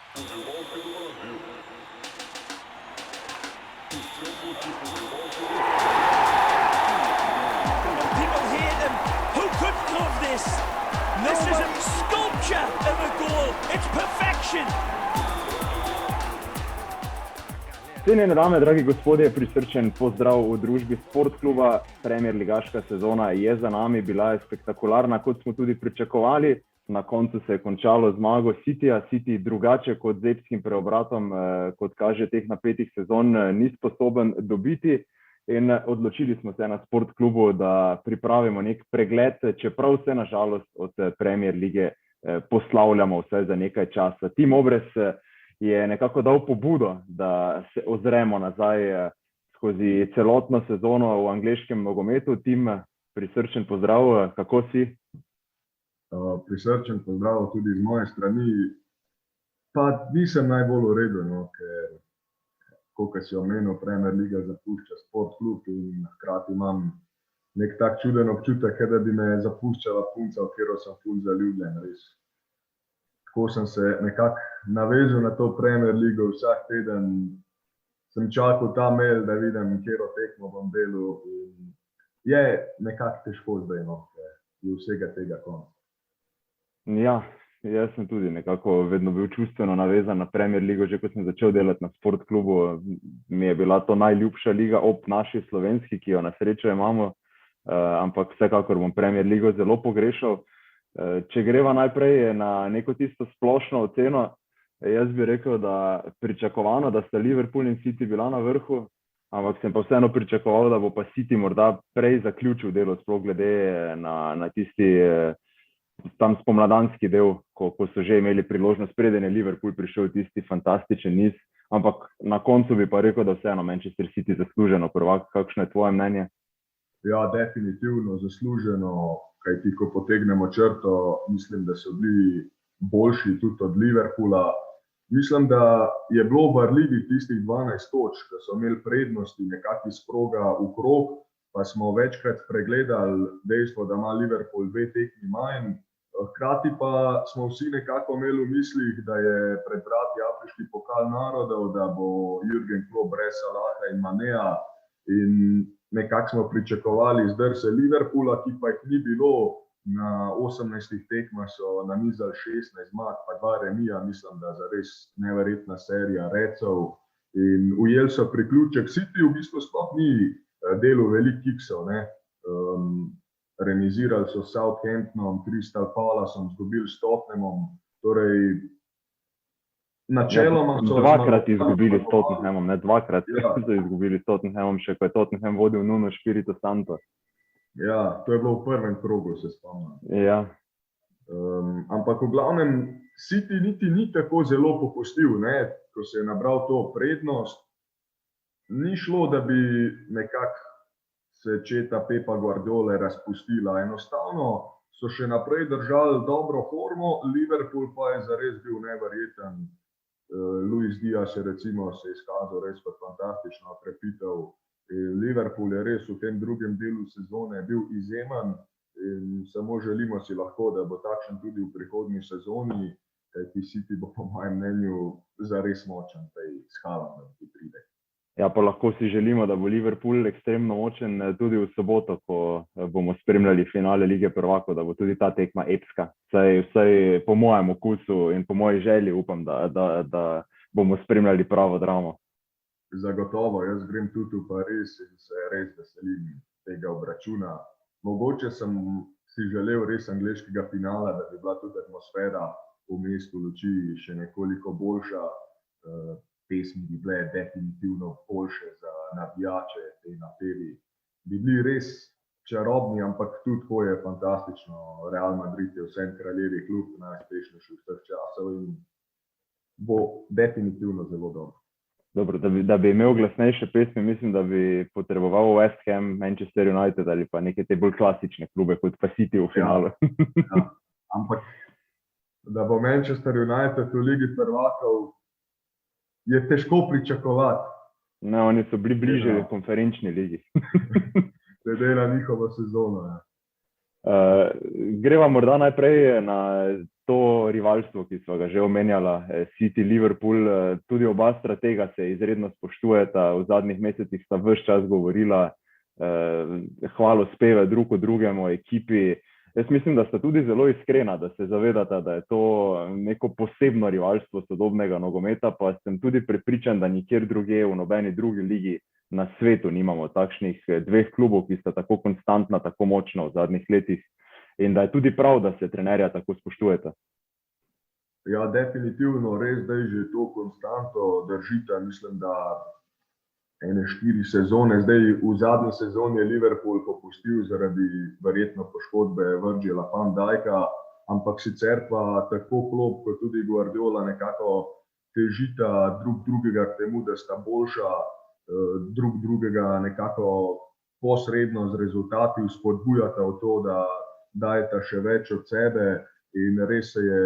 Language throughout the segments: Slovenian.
People hear them. Who couldn't love this? This is a sculpture of a goal. It's perfection. Cenjene dame, dragi gospodje, prisrčen pozdrav v družbi Sportkluba. Premier ligaška sezona je za nami, bila je spektakularna, kot smo tudi pričakovali. Na koncu se je končalo zmago Cityja. City drugače kot z epskim preobratom, kot kaže teh napetih sezon, ni sposoben dobiti. In odločili smo se na Sportklubu, da pripravimo nek pregled, čeprav se nažalost od Premier lige poslavljamo vse za nekaj časa. Tim Obrez je nekako dal pobudo, da se ozremo nazaj skozi celotno sezono v angleškem nogometu. Tim, prisrčen pozdrav, kako si? Prisrčen pozdrav tudi z moje strani. Pa nisem najbolj v redu, ker koliko si omenil, Premier liga zapušča Sportklub in hkrati imam nek tak čuden občutek, da bi me zapuščala punca, v katero sem ful zaljubljen, res. Tako sem se nekako navezal na to Premier ligo, vsak teden sem čakal ta mail, da vidim, katero tekmo bom delal. Je nekako težko zdaj, ker je vsega tega konec. Ja, jaz sem tudi nekako vedno bil čustveno navezan na Premier ligo, že ko sem začel delati na Sportklubu, mi je bila to najljubša liga ob naši slovenski, ki jo na srečo imamo, ampak vsekakor bom Premier ligo zelo pogrešal. Če greva najprej na neko tisto splošno oceno, jaz bi rekel, da pričakovano, da sta Liverpool in City bila na vrhu, ampak sem pa vseeno pričakoval, da bo pa City morda prej zaključil delo, sploh glede na tisti tam spomladanski del, ko so že imeli priložnost, preden je Liverpool prišel tisti fantastičen niz, ampak na koncu bi pa rekel, da vseeno Manchester City zasluženo prvak. Kakšno je tvoje mnenje? Ja, definitivno zasluženo, kajti ko potegnemo črto, mislim, da so bili boljši tudi od Liverpoola. Mislim, da je bilo varljivi tistih 12 točk, da so imeli prednosti nekako iz kroga v krog, pa smo večkrat pregledali dejstvo, da ima Liverpool 2 tekmi manj. Hkrati pa smo vsi nekako imeli v mislih, da je pred vrati afriški pokal narodov, da bo Jürgen Klopp brez Salaha in Maneja, in nekako smo pričakovali zdrse Liverpoola, ki pa jih ni bilo. Na 18 tekmah so nanizali 16 zmag, pa 2 remija, mislim, da zares neverjetna serija recov. In ujeli so priključek. City v bistvu sploh ni delal veliko kiksov, ne. Remizirali so s Southamptonom, Crystal Palaceom, izgubili s Tottenhamom, torej načeloma so... Dvakrat izgubili s Tottenhamom, ne, dvakrat so izgubili s Tottenhamom, še ko je Tottenham vodil Nuno Espirito Santo. Ja, to je bilo v prvem krogu, se spomnim. Ja. Ampak v glavnem City niti ni tako zelo popustil, ne, ko se je nabral to prednost. Ni šlo, da bi nekako se četa Pepa Guardiole razpustila. Enostavno so še naprej držali dobro formo, Liverpool pa je zares bil neverjeten. Luis Diaz je recimo se izkazal res kot fantastično okrepitev. Liverpool je res v tem drugem delu sezone bil izjemen in samo želimo si lahko, da bo takšen tudi v prihodnji sezoni, kajti City bo po mojem mnenju zares močen tej skalam, ki pride. Ja, pa lahko si želimo, da bo Liverpool ekstremno močen tudi v soboto, ko bomo spremljali finale Lige prvakov, da bo tudi ta tekma epska. Vsaj po mojem okusu in po moji želji upam, da bomo spremljali pravo dramo. Zagotovo, jaz grem tudi v Pariz in se res veselim tega obračuna. Mogoče sem si želel res angleškega finala, da bi bila tudi atmosfera v mestu luči še nekoliko boljša. Pesmi bi bile definitivno boljše za navijače, te napevi bi bili res čarobni, ampak tudi ko je fantastično. Real Madrid je vsem kraljevi klub, najuspešnejši vseh časov in bo definitivno zelo dobro. Dobro, da bi imel glasnejše pesmi, mislim, da bi potreboval West Ham, Manchester United ali pa neke te bolj klasične klube kot pa City v finalu. Ja. Ampak da bo Manchester United v Ligi prvakov je težko pričakovati. Ne, oni so bili bliže v konferenčni ligi. Glede na njihovo sezono. Greva morda najprej na to rivalstvo, ki smo ga že omenjala, City, Liverpool, tudi oba stratega se izredno spoštujeta, v zadnjih mesecih sta ves čas govorila, hvalo speve drug o drugemu, ekipi. Jaz mislim, da sta tudi zelo iskrena, da se zavedata, da je to neko posebno rivalstvo sodobnega nogometa, pa sem tudi prepričan, da nikjer drugje v nobeni drugi ligi na svetu nimamo takšnih dveh klubov, ki sta tako konstantna, tako močna v zadnjih letih, in da je tudi prav, da se trenerja tako spoštujeta. Ja, definitivno, res zdaj že to konstanto držita, mislim, da 4 sezone. Zdaj v zadnji sezoni je Liverpool popustil zaradi verjetno poškodbe Virgila van Dijka, ampak sicer pa tako Klopp kot tudi Guardiola nekako težita drug drugega k temu, da sta boljša, drug drugega nekako posredno z rezultati vzpodbujata v to, da dajeta še več od sebe, in res se je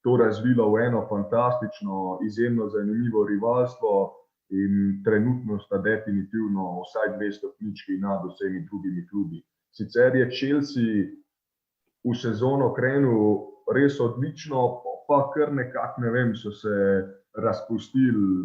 to razvilo v eno fantastično, izjemno zanimivo rivalstvo. In trenutno sta definitivno vsaj 2 stopnički nad vsemi drugimi klubi. Sicer je Chelsea v sezono krenil res odlično, pa kar nekako, ne vem, so se razpustili,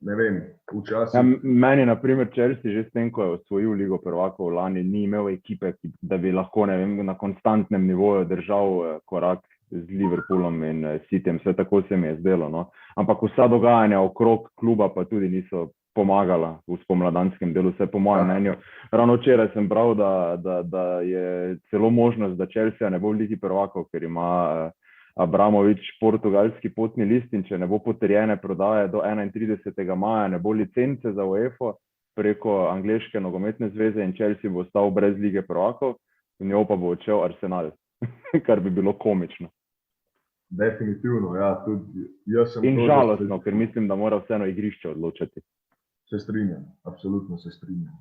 ne vem, včasih. Ja, meni, na primer, Chelsea že s tem, ko je osvojil Ligo prvakov lani, ni imel ekipe, da bi lahko, ne vem, na konstantnem nivoju držal korak z Liverpoolom in Cityjem, vse tako se mi je zdelo, no. Ampak vsa dogajanja okrog kluba pa tudi niso pomagala v spomladanskem delu, vse po mojem mnenju. Ravno včeraj sem bral, da je celo možnost, da Chelsea ne bo v Ligi prvakov, ker ima Abramovič portugalski potni list, in če ne bo potrjene prodaje do 31. maja, ne bo licence za UEFA preko angleške nogometne zveze in Chelsea bo ostal brez Lige prvakov, in jo pa bo odšel Arsenal, kar bi bilo komično. Definitivno, ja, tudi jaz sem... In žalostno, ker mislim, da mora vseeno igrišče odločati. Se strinjam, absolutno se strinjam.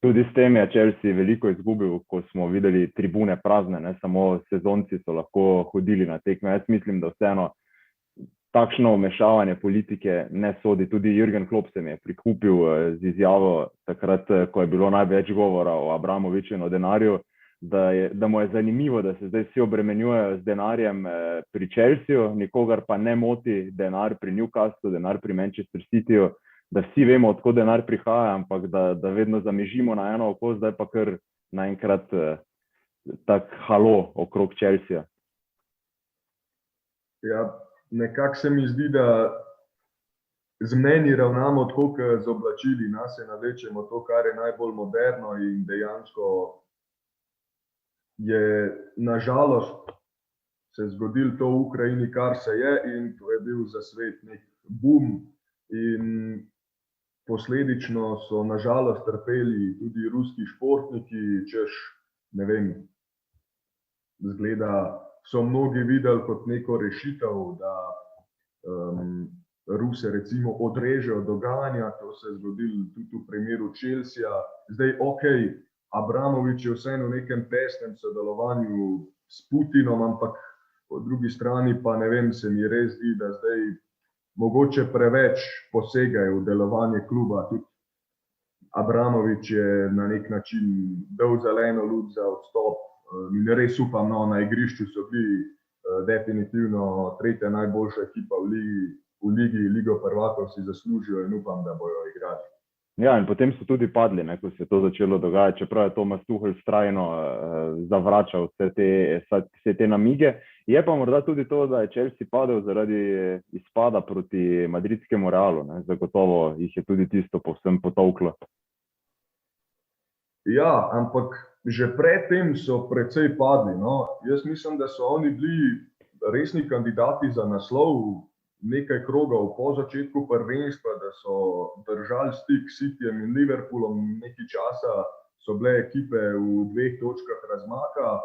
Tudi s tem je Chelsea veliko izgubil, ko smo videli tribune prazne, ne samo sezonci so lahko hodili na tekme. Jaz mislim, da vseeno takšno vmešavanje politike ne sodi. Tudi Jürgen Klopp se mi je prikupil z izjavo takrat, ko je bilo največ govora o Abramoviču in o denarju, da mu je zanimivo, da se zdaj vsi obremenjujejo z denarjem pri Chelseaju, nikogar pa ne moti denar pri Newcastlu, denar pri Manchester Cityju, da vsi vemo, odkot denar prihaja, ampak da vedno zamižimo na eno oko, zdaj pa kar naenkrat tak halo okrog Chelsea. Ja, nekako se mi zdi, da z mnenji ravnamo tako, kot z oblačili, nas se navlečemo to, kar je najbolj moderno, in dejansko je nažalost se zgodilo to v Ukrajini, kar se je, in to je bil za svet nek boom, in posledično so nažalost trpeli tudi ruski športniki, češ, ne vem, zgleda, so mnogi videli kot neko rešitev, da Ruse recimo odrežejo dogajanja, to se je zgodilo tudi v primeru Chelsea. Zdaj, okej, Abramovič je vseeno v nekem tesnem sodelovanju s Putinom, ampak po drugi strani pa ne vem, se mi res zdi, da zdaj mogoče preveč posegajo v delovanje kluba. Tudi Abramovič je na nek način dal zeleno luč za odstop. In res upam, no, na igrišču so bili definitivno tretja najboljša ekipa v ligi, Ligo prvakov si zaslužijo in upam, da bojo igrali. Ja, in potem so tudi padli, ne, ko se je to začelo dogajati, čeprav je Thomas Tuchel vztrajno zavračal vse te namige. Je pa morda tudi to, da je Chelsea padel zaradi izpada proti madridskemu Realu, ne. Zagotovo jih je tudi tisto povsem potolklo. Ja, ampak že predtem so precej padli, no. Jaz mislim, da so oni bili resni kandidati za naslov nekaj krogov po začetku prvenstva, da so držali stik s Cityjem in Liverpoolom nekaj časa, so bile ekipe v 2 točkah razmaka.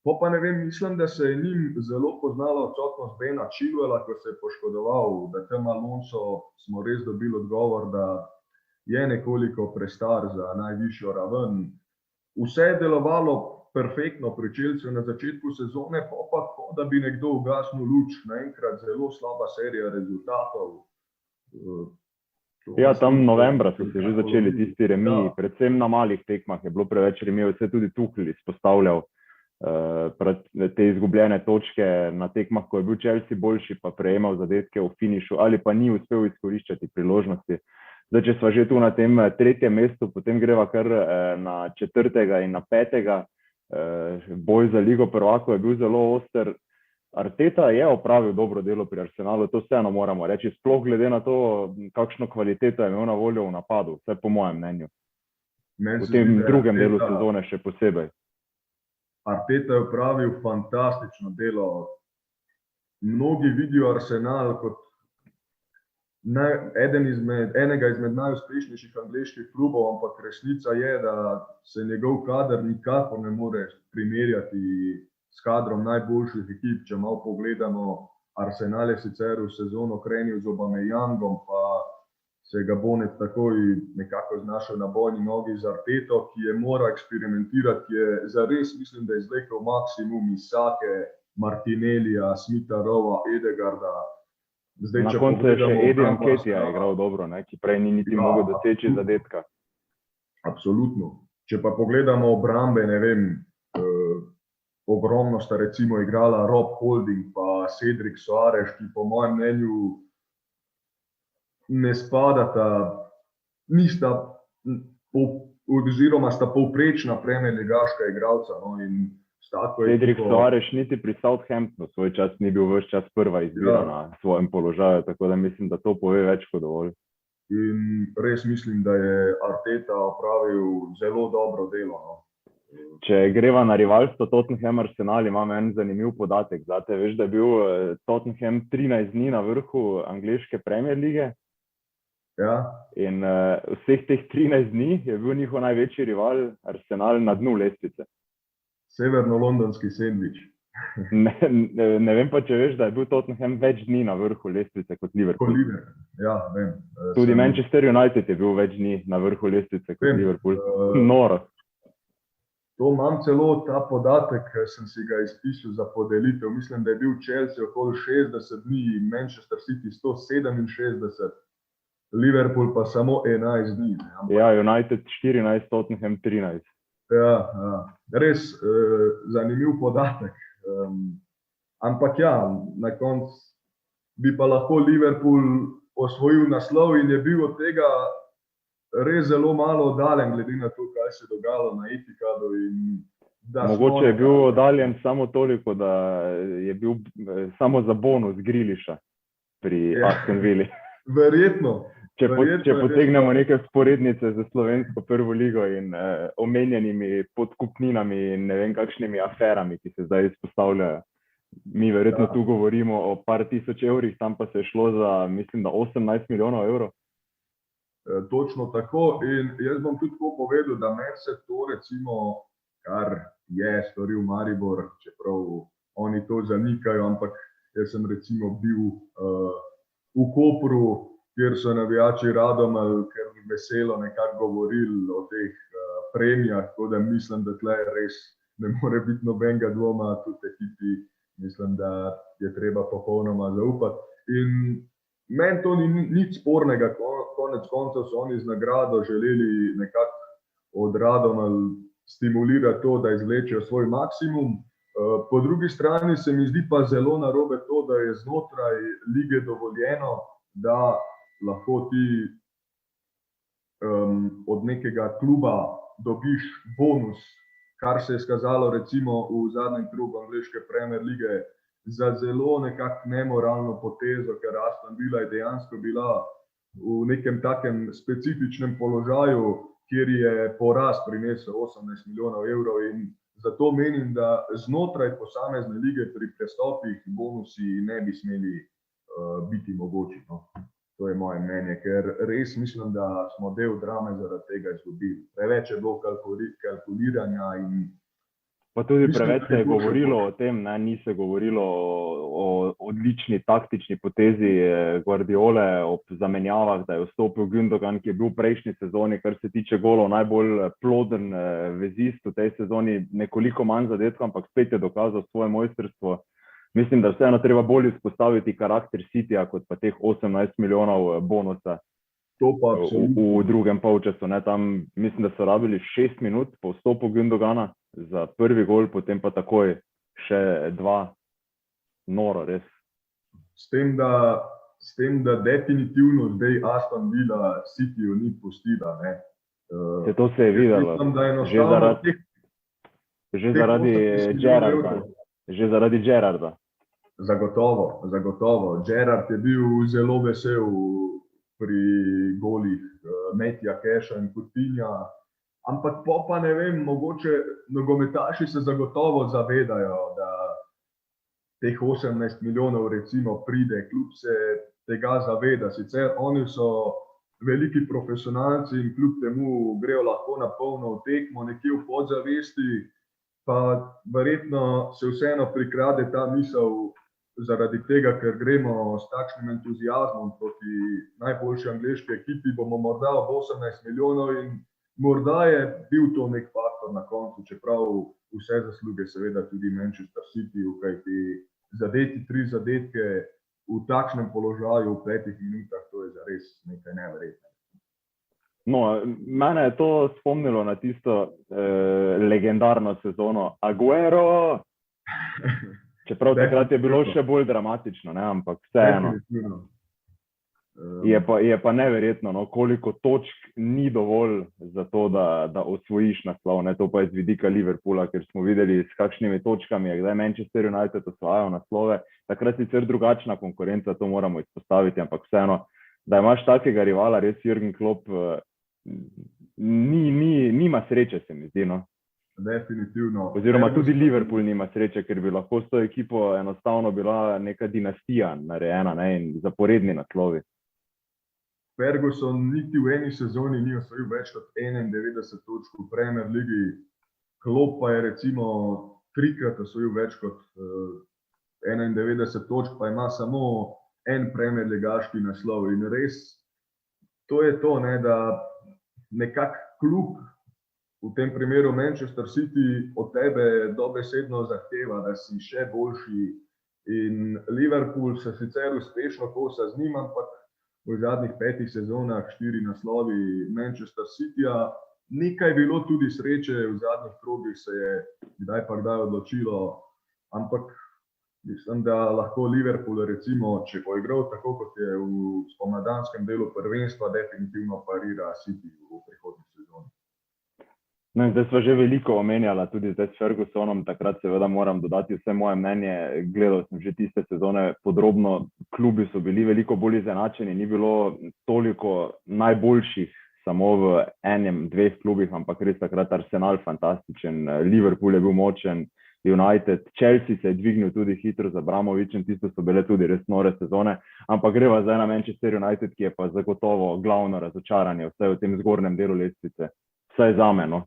Pa ne vem, mislim, da se je njim zelo poznala odsotnost Bena Chilwella, ko se je poškodoval, da tam Alonso smo res dobili odgovor, da je nekoliko prestar za najvišjo raven. Vse je delovalo perfektno pri Chelsea na začetku sezone, pa da bi nekdo ugasnil luč, naenkrat zelo slaba serija rezultatov. Ja, tam novembra so se že začeli tisti remiji, predvsem na malih tekmah je bilo preveč remijev, se tudi Tuchel izpostavljal, te izgubljene točke na tekmah, ko je bil Chelsea boljši, pa prejemal zadetke v finišu ali pa ni uspel izkoriščati priložnosti. Zdaj, če sva že tu na tem tretjem mestu, potem greva kar na 4. in na 5. Boj za Ligo prvakov je bil zelo oster. Arteta je opravil dobro delo pri Arsenalu, to vseeno moramo reči, sploh glede na to, kakšno kvaliteto je imel na voljo v napadu, vse po mojem mnenju. V tem drugem delu sezone še posebej. Arteta je opravil fantastično delo. Mnogi vidijo Arsenal kot enega izmed najuspešnejših angleških klubov, ampak resnica je, da se njegov kader nikakor ne more primerjati s kadrom najboljših ekip. Če malo pogledamo, Arsenal je sicer v sezono krenil z Aubameyangom, pa se ga Bonnet takoj nekako znašel na bojni nogi z Arteto, ki je moral eksperimentirati, ki je zares, mislim, da je izvlekel maksimum iz Sake, Martinellija, Smitha Rowa, Edegarda. Na koncu je še Eddie Nketiah igral dobro, ki prej ni niti mogel doseči zadetka. Absolutno. Če pa pogledamo obrambe, ne vem, ogromno sta recimo igrala Rob Holding pa Cedric Soares, ki po mojem mnenju ne spadata, nista, oziroma sta povprečna premierligaška igralca. Cedric Soares niti pri Southamptonu svoj čas ni bil ves čas prva izbira na svojem položaju, tako da mislim, da to pove več kot dovolj. In res mislim, da je Arteta opravil zelo dobro delo. Če greva na rivalstvo Tottenham-Arsenal, imam en zanimiv podatek. Zate, veš, da je bil Tottenham 13 dni na vrhu angleške Premier lige? Ja. In vseh teh 13 dni je bil njihov največji rival Arsenal na dnu lestvice. Severno-londonski sendvič. Ne vem pa, če veš, da je bil Tottenham več dni na vrhu lestvice kot Liverpool. Ja, vem. Tudi Manchester United je bil več dni na vrhu lestvice kot Liverpool. Noro. To imam celo ta podatek, sem si ga izpisal za podelitev. Mislim, da je bil Chelsea okoli 60 dni, Manchester City 167, Liverpool pa samo 11 dni. Ja, United 14, Tottenham 13. Ja, res zanimiv podatek. Ampak ja, na koncu bi pa lahko Liverpool osvojil naslov in je bil od tega res zelo malo oddaljen, glede na to, kaj se je dogajalo na Etihadu. Mogoče je bil oddaljen samo toliko, da je bil samo za bonus Grealisha pri Aston Villi. Verjetno. Če potegnemo neke vzporednice za slovensko prvo ligo in omenjenimi podkupninami in ne vem kakšnimi aferami, ki se zdaj izpostavljajo. Mi verjetno tu govorimo o par tisoč evrih, tam pa se je šlo za, mislim, da 18 milijonov evrov. Točno tako. In jaz bom tudi tako povedal, da meni se to recimo, kar je storil Maribor, čeprav oni to zanikajo, ampak jaz sem recimo bil v Kopru, kjer so navijači Radomelj kar veselo nekako govorili o teh premijah, tako da mislim, da tle res ne more biti nobenega dvoma, tudi ekipi mislim, da je treba popolnoma zaupati. In meni to ni nič spornega, konec koncev so oni z nagrado želeli nekako od Radomelj stimulirati to, da izvlečejo svoj maksimum. Po drugi strani se mi zdi pa zelo narobe to, da je znotraj lige dovoljeno, da lahko ti od nekega kluba dobiš bonus, kar se je skazalo recimo v zadnjem krogu angleške Premier lige za zelo nekako nemoralno potezo, ker Aston Villa je dejansko bila v nekem takem specifičnem položaju, kjer je poraz prinesel 18 milijonov evrov in zato menim, da znotraj posamezne lige pri prestopih bonusi ne bi smeli biti mogoči. To je moje mnenje, ker res mislim, da smo del drame zaradi tega izgubili. Preveč je bilo kalkuliranja in pa tudi preveč se je govorilo o tem, ni se govorilo o odlični taktični potezi Guardiole ob zamenjavah, da je vstopil Gündogan, ki je bil v prejšnji sezoni, kar se tiče golov, najbolj ploden vezist v tej sezoni, nekoliko manj zadetkov, ampak spet je dokazal svoje mojstrstvo. Mislim, da vseeno treba bolj izpostaviti karakter Cityja, kot pa teh 18 milijonov bonusa v drugem polčasu. Tam mislim, da so rabili 6 minut po vstopu Gündogana, za prvi gol, potem pa takoj še 2. Noro, res. S tem, da definitivno zdaj Aston Villa Cityju ni pustila. To se je videlo. Mislim, da enostavno Že zaradi Gerrarda. Zagotovo. Gerrard je bil zelo vesel pri golih Matija Casha in Coutinha, ampak pa ne vem, mogoče nogometaši se zagotovo zavedajo, da teh 18 milijonov recimo pride, klub se tega zaveda. Sicer oni so veliki profesionalci in kljub temu grejo lahko na polno v tekmo, nekje v podzavesti, pa verjetno se vseeno prikrade ta misel zaradi tega, ker gremo s takšnim entuziazmom proti najboljši angleški ekipi, bomo morda ob 18 milijonov in morda je bil to nek faktor na koncu, čeprav vse zasluge seveda tudi Manchester City, kajti zadeti 3 zadetke v takšnem položaju v 5 minutah, to je zares nekaj neverjetnega. No, mene je to spomnilo na tisto legendarno sezono Aguero, čeprav takrat je bilo še bolj dramatično, ne? Ampak vseeno. Je pa neverjetno, no, koliko točk ni dovolj za to, da osvojiš naslov. Ne? To pa je z vidika Liverpoola, ker smo videli, s kakšnimi točkami je kdaj Manchester United osvajal naslove. Takrat sicer drugačna konkurenca, to moramo izpostaviti, ampak vseeno, da imaš takega rivala, res Jürgen Klopp, nima sreče, se mi zdi. No? Definitivno. Oziroma tudi Liverpool nima sreče, ker bi lahko s to ekipo enostavno bila neka dinastija narejena, ne? In zaporedni naslovi. Ferguson niti v eni sezoni ni osvojil več kot 91 točk v Premier ligi. Klopp pa je recimo 3-krat osvojil več kot 91 točk, pa ima samo en Premier ligaški naslov. In res, to je to, ne, da nekak klub, v tem primeru Manchester City, od tebe dobesedno zahteva, da si še boljši. In Liverpool se sicer uspešno kosa z njim, ampak v zadnjih 5 sezonah 4 naslovi Manchester Cityja. Nekaj je bilo tudi sreče, v zadnjih krogih se je kdaj odločilo, ampak mislim, da lahko Liverpool recimo, če bo igral tako, kot je v spomladanskem delu prvenstva, definitivno parira City v prihodnji sezoni. No, zdaj smo že veliko omenjala, tudi zdaj s Fergusonom, takrat seveda moram dodati vse moje mnenje. Gledal sem že tiste sezone podrobno, klubi so bili veliko bolj izenačeni, ni bilo toliko najboljših samo v enem, 2 klubih, ampak res takrat Arsenal fantastičen, Liverpool je bil močen, United, Chelsea se je dvignil tudi hitro z Abramovičem, tisto so bile tudi res nore sezone, ampak greva zdaj na Manchester United, ki je pa zagotovo glavno razočaranje, vsaj v tem zgornjem delu lestvice, vsaj zame, no.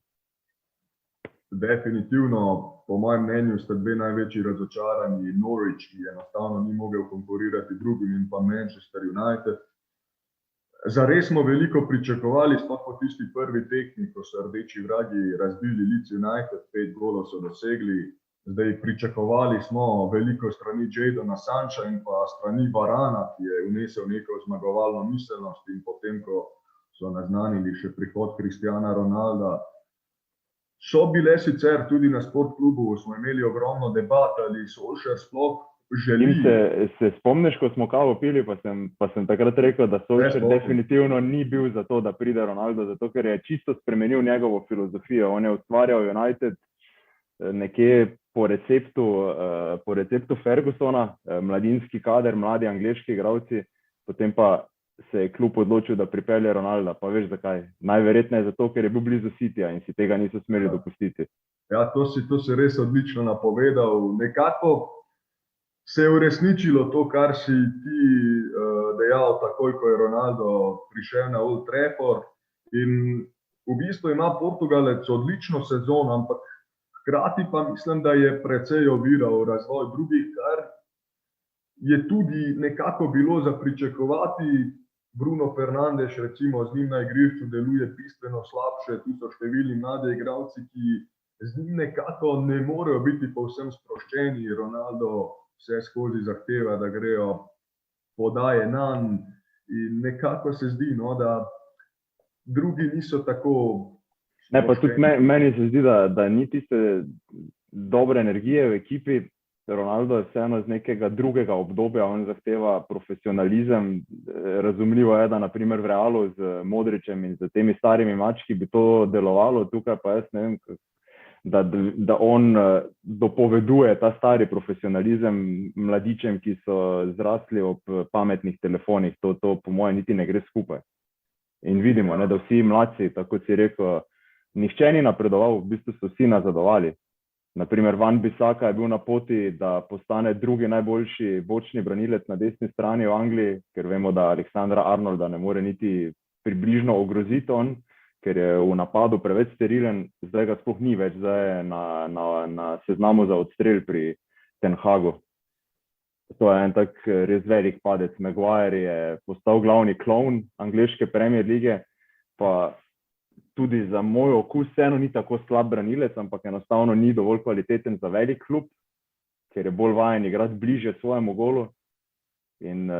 Definitivno, po mojem mnenju, sta 2 največji razočaranji Norwich, ki enostavno ni mogel konkurirati drugim, in pa Manchester United. Zares smo veliko pričakovali, sploh po tisti prvi tekmi, ko so rdeči vragi razbili Leeds United, 5 golov so dosegli. Zdaj pričakovali smo veliko strani Jadona Sancha in pa strani Varana, ki je vnesel neko zmagovalno miselnost, in potem, ko so naznanili še prihod Cristiana Ronalda. So bile sicer tudi na sportklubu, smo imeli ogromno debat, ali Solskjaer sploh želi. Se spomniš, ko smo kavo pili, pa sem takrat rekel, da Solskjaer definitivno ni bil za to, da pride Ronaldo, zato ker je čisto spremenil njegovo filozofijo. On je ustvarjal United nekje po receptu Fergusona, mladinski kader, mladi angleški igralci, potem pa se je klub odločil, da pripelje Ronalda, pa veš zakaj? Najverjetneje zato, ker je bil blizu Cityja in si tega niso smeli dopustiti. Ja, to si res odlično napovedal. Nekako se je uresničilo to, kar si ti dejal takoj, ko je Ronaldo prišel na Old Trafford. In v bistvu ima Portugalec odlično sezono, ampak hkrati pa mislim, da je precej oviral razvoj drugih, kar je tudi nekako bilo za pričakovati. Bruno Fernandes, recimo, z njim na igrišču deluje bistveno slabše, tu so številni mladi igralci, ki z njim nekako ne morejo biti povsem sproščeni. Ronaldo vse skozi zahteva, da grejo podaje nanj, in nekako se zdi, no, da drugi niso tako Ne, pa tudi meni se zdi, da ni tiste dobre energije v ekipi. Ronaldo je vseeno iz nekega drugega obdobja, on zahteva profesionalizem. Razumljivo je, da naprimer v Realu z Modrićem in z temi starimi mački bi to delovalo, tukaj pa jaz ne vem, da on dopoveduje ta stari profesionalizem mladičem, ki so zrasli ob pametnih telefonih. To po mojem niti ne gre skupaj. In vidimo, ne, da vsi mladci, tako si rekel, nihče ni napredoval, v bistvu so vsi nazadovali. Naprimer, Van Bissaka je bil na poti, da postane drugi najboljši bočni branilec na desni strani v Angliji, ker vemo, da Aleksandra Arnolda ne more niti približno ogroziti on, ker je v napadu preveč sterilen, zdaj ga sploh ni več, zdaj je na seznamu za odstrel pri Ten Hagu. To je en tak res velik padec. Maguire je postal glavni klovn angleške Premier lige, pa tudi za moj okus vseeno ni tako slab branilec, ampak enostavno ni dovolj kvaliteten za velik klub, ker je bolj vajen igrati bliže svojemu golu in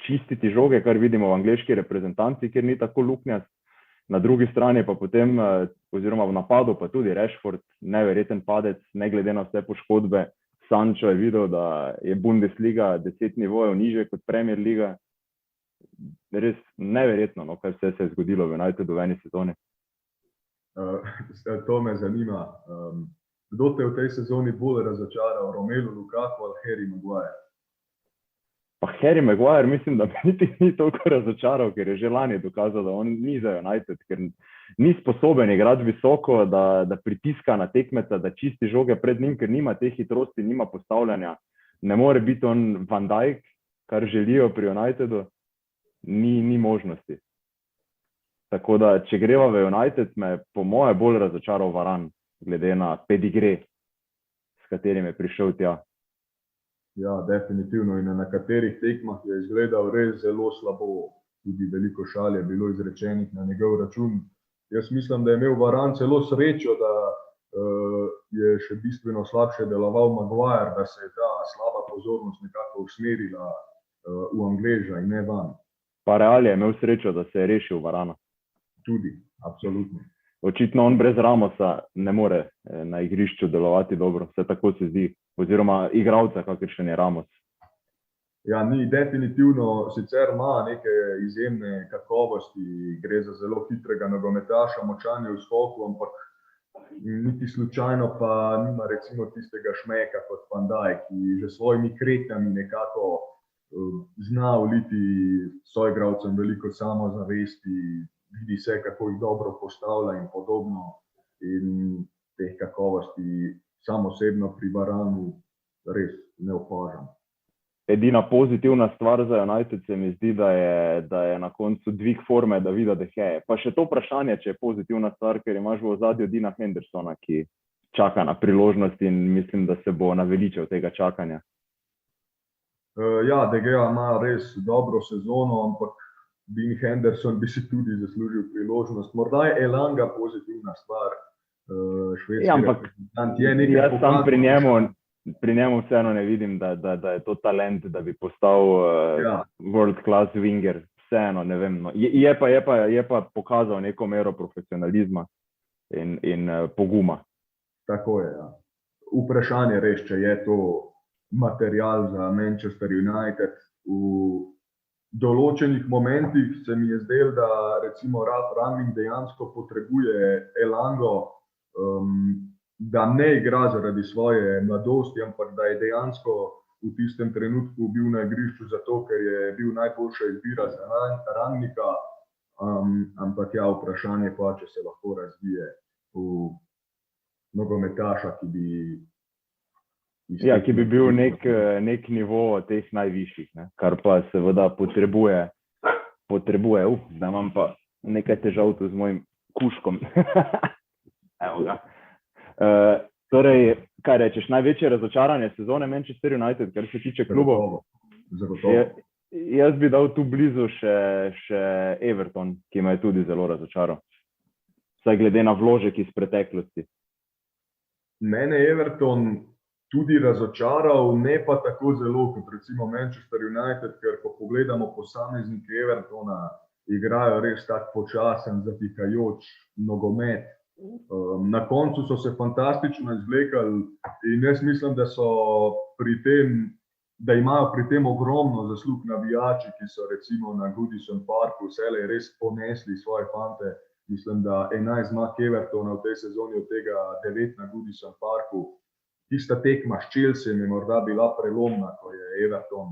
čistiti žoge, kar vidimo v angleški reprezentanci, kjer ni tako luknjast. Na drugi strani pa potem, oziroma v napadu pa tudi Rashford, neverjeten padec, ne glede na vse poškodbe. Sancho je videl, da je Bundesliga 10 nivojev niže kot Premier liga. Res neverjetno, no, kaj vse se je zgodilo v Unitedu v eni sezoni. To me zanima. Kdo te v tej sezoni bolj razočaral, Romelu Lukaku ali Harry Maguire? Pa Harry Maguire mislim, da me niti ni toliko razočaral, ker je že lani dokazal, da on ni za United, ker ni sposoben igrati visoko, da pritiska na tekmeca, da čisti žoge pred njim, ker nima te hitrosti, nima postavljanja. Ne more biti on Van Dijk, kar želijo pri Unitedu, ni možnosti. Tako da, če greva v United, me po moje bolj razočaral Varane, glede na pedigre, s katerim je prišel tja. Ja, definitivno. In na nekaterih tekmah je izgledal res zelo slabo. Tudi veliko šal je bilo izrečenih na njegov račun. Jaz mislim, da je imel Varane celo srečo, da je še bistveno slabše deloval Maguire, da se je ta slaba pozornost nekako usmerila v Angleža in ne van. Pa Real je imel srečo, da se je rešil Varana. Tudi, absolutno. Očitno on brez Ramosa ne more na igrišču delovati dobro, vse tako se zdi, oziroma igralca, kakršen je Ramos. Ja, ni definitivno, sicer ima neke izjemne kakovosti, gre za zelo hitrega nogometaša, močan je v skoku, ampak niti slučajno pa nima recimo tistega šmeka kot Van Dijk, ki že svojimi kretnjami nekako zna vliti soigralcem veliko samozavesti, vidi se, kako jih dobro postavlja in podobno, in teh kakovosti sam osebno pri Varanu res ne opažam. Edina pozitivna stvar za United se mi zdi, da je na koncu dvig forme Davida De Gea. Pa še to vprašanje, če je pozitivna stvar, ker imaš v ozadju Deana Hendersona, ki čaka na priložnost in mislim, da se bo naveličal tega čakanja. Ja, De Gea ima res dobro sezono, ampak Dean Henderson bi si tudi zaslužil priložnost. Morda je Elanga pozitivna stvar. Ja, ampak jaz sam pri njemu vseeno ne vidim, da je to talent, da bi postal world class winger. Vseeno, ne vem. No. Je pa pokazal neko mero profesionalizma in poguma. Tako je, ja. Vprašanje res, če je to material za Manchester United. V določenih momentih se mi je zdelo, da recimo Ralf Rangnick dejansko potrebuje Elango, da ne igra zaradi svoje mladosti, ampak da je dejansko v tistem trenutku bil na igrišču zato, ker je bil najboljša izbira za Rangnicka, ampak ja, vprašanje pa, če se lahko razvije v nogometaša, ki bi bil nek nivo teh najvišjih, ne? Kar pa seveda potrebuje. Zdaj imam pa nekaj težav tu z mojim kuškom. Evo ga. Torej, kaj rečeš, največje razočaranje sezone Manchester United, kar se tiče klubov? Zagotovo. Jaz bi dal tu blizu še Everton, ki me je tudi zelo razočaral. Vsaj glede na vložek iz preteklosti. Mene Everton tudi razočaral, ne pa tako zelo kot recimo Manchester United, ker ko pogledamo posameznike Evertona, igrajo res tak počasen, zatikajoč nogomet. Na koncu so se fantastično izvlekali in jaz mislim, da so da imajo pri tem ogromno zaslug navijači, ki so recimo na Goodison Parku vselej res ponesli svoje fante. Mislim, da 11 zmag Evertona v tej sezoni, od tega 9 na Goodison Parku. Tista tekma s Chelseajem je morda bila prelomna, ko je Everton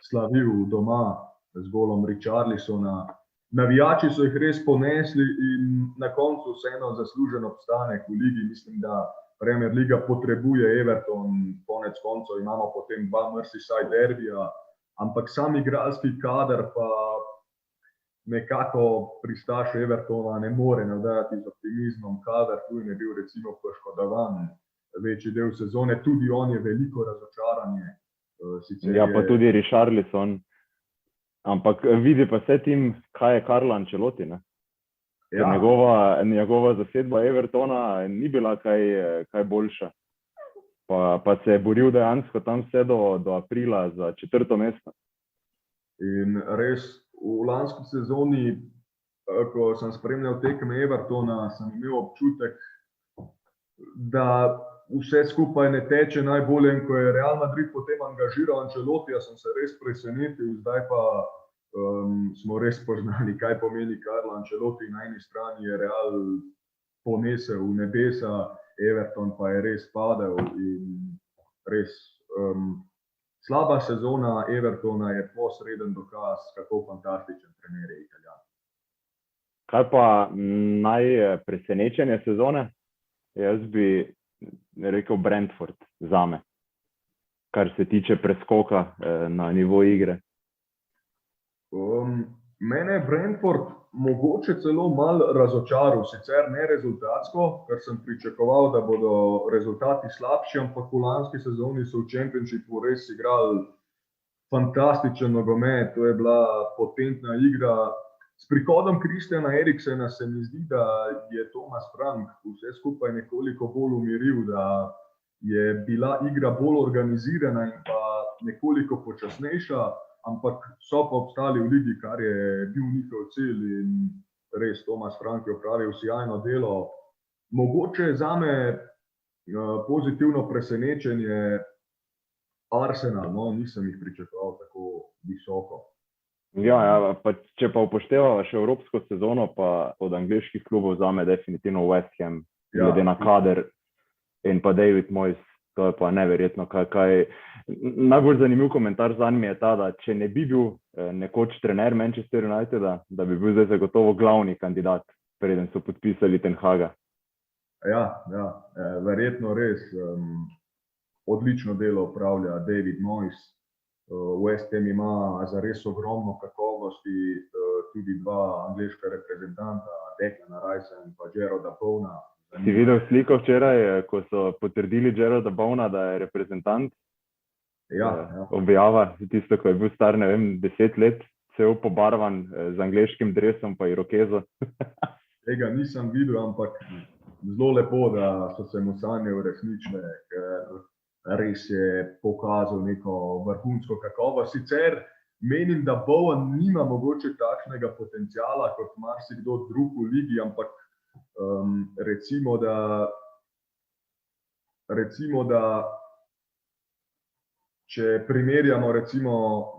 slavil doma z golom Richarlisona. Navijači so jih res ponesli in na koncu vseeno zaslužen obstanek v ligi. Mislim, da Premier Liga potrebuje Everton, konec koncev imamo potem 2 Merseyside derbija, ampak sam igralski kader pa nekako pristaš Evertona ne more navdajati z optimizmom. Calvert-Lewin je bil recimo poškodovan večji del sezone, tudi on je veliko razočaranje. Ja, pa tudi Richarlison. Ampak vidi pa vse tim, kaj je Carlo Ancelotti, ne? Ja. Njegova zasedba Evertona ni bila kaj boljša. Pa se je boril dejansko tam vse do aprila za 4. mesto. In res, v lanski sezoni, ko sem spremljal tekme Evertona, sem imel občutek, da vse skupaj ne teče najbolje, in ko je Real Madrid potem angažiral Ancelotija, sem se res presenetil. Zdaj pa smo res poznali, kaj pomeni Carlo Ancelotti. Na eni strani je Real ponesel v nebesa, Everton pa je res padel in res slaba sezona Evertona je posreden dokaz, kako fantastičen trener je Italijan. Kaj pa najpresenečenje sezone? Jaz bi rekel Brentford zame, kar se tiče preskoka na nivo igre. Mene je Brentford mogoče celo malo razočaral, sicer ne rezultatsko, ker sem pričakoval, da bodo rezultati slabši, ampak v lanski sezoni so v Championshipu res igrali fantastičen nogomet, to je bila potentna igra. S prihodom Christiana Eriksena se mi zdi, da je Thomas Frank vse skupaj nekoliko bolj umiril, da je bila igra bolj organizirana in pa nekoliko počasnejša, ampak so pa obstali v ligi, kar je bil njihov cilj in res Thomas Frank je opravil sjajno delo. Mogoče zame pozitivno presenečenje Arsenal, no, nisem jih pričakoval tako visoko. Ja, pa če pa upoštevava še evropsko sezono, pa od angleških klubov zame definitivno West Ham, glede na kader in pa David Moyes, to je pa neverjetno. Najbolj zanimiv komentar zanj mi je ta, da če ne bi bil nekoč trener Manchester Uniteda, da bi bil zdaj zagotovo glavni kandidat, preden so podpisali Ten Haga. Ja, verjetno res odlično delo opravlja David Moyes. West Ham ima zares ogromno kakovosti, tudi 2 angleška reprezentanta, Declana Ricea in pa Jarroda Bowna. Si videl sliko včeraj, ko so potrdili Jarroda Bowna, da je reprezentant? Ja. Objava, tisto, ko je bil star, ne vem, 10 let, cel pobarvan z angleškim dresom pa irokezo. Tega nisem videl, ampak zelo lepo, da so se mu sanje uresničile, ker res je pokazal neko vrhunsko kakovost. Sicer menim, da Bowen nima mogoče takšnega potenciala kot marsikdo drug v ligi, ampak recimo, da če primerjamo, recimo,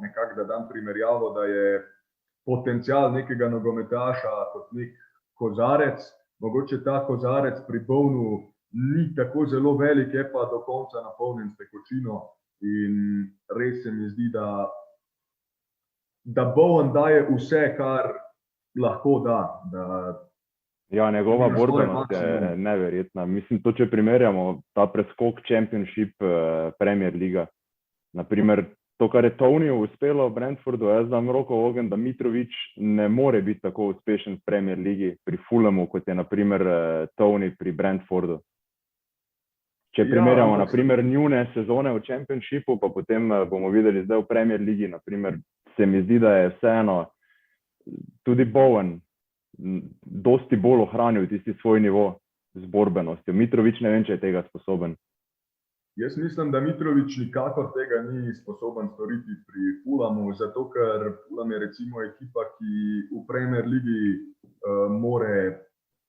nekako da dam primerjavo, da je potencial nekega nogometaša kot nek kozarec, mogoče ta kozarec pri Bownu ni tako zelo velik, je pa do konca napolnjen s tekočino in res se mi zdi, da Bowen daje vse, kar lahko da. Ja, njegova borbenost je neverjetna. Mislim, to če primerjamo ta preskok Championship, Premier Liga. Naprimer, to, kar je Toniju uspelo v Brentfordu, jaz dam roko v ogenj, da Mitrović ne more biti tako uspešen v Premier Ligi pri Fulhamu, kot je naprimer Toni pri Brentfordu. Če primerjamo, naprimer, njune sezone v Championshipu, pa potem bomo videli zdaj v Premier Ligi, naprimer, se mi zdi, da je vseeno tudi Bowen dosti bolj ohranil tisti svoj nivo z borbenostjo. Mitrović ne vem, če je tega sposoben. Jaz mislim, da Mitrović nikakor tega ni sposoben storiti pri Fulhamu, zato ker Fulham je recimo ekipa, ki v Premier Ligi more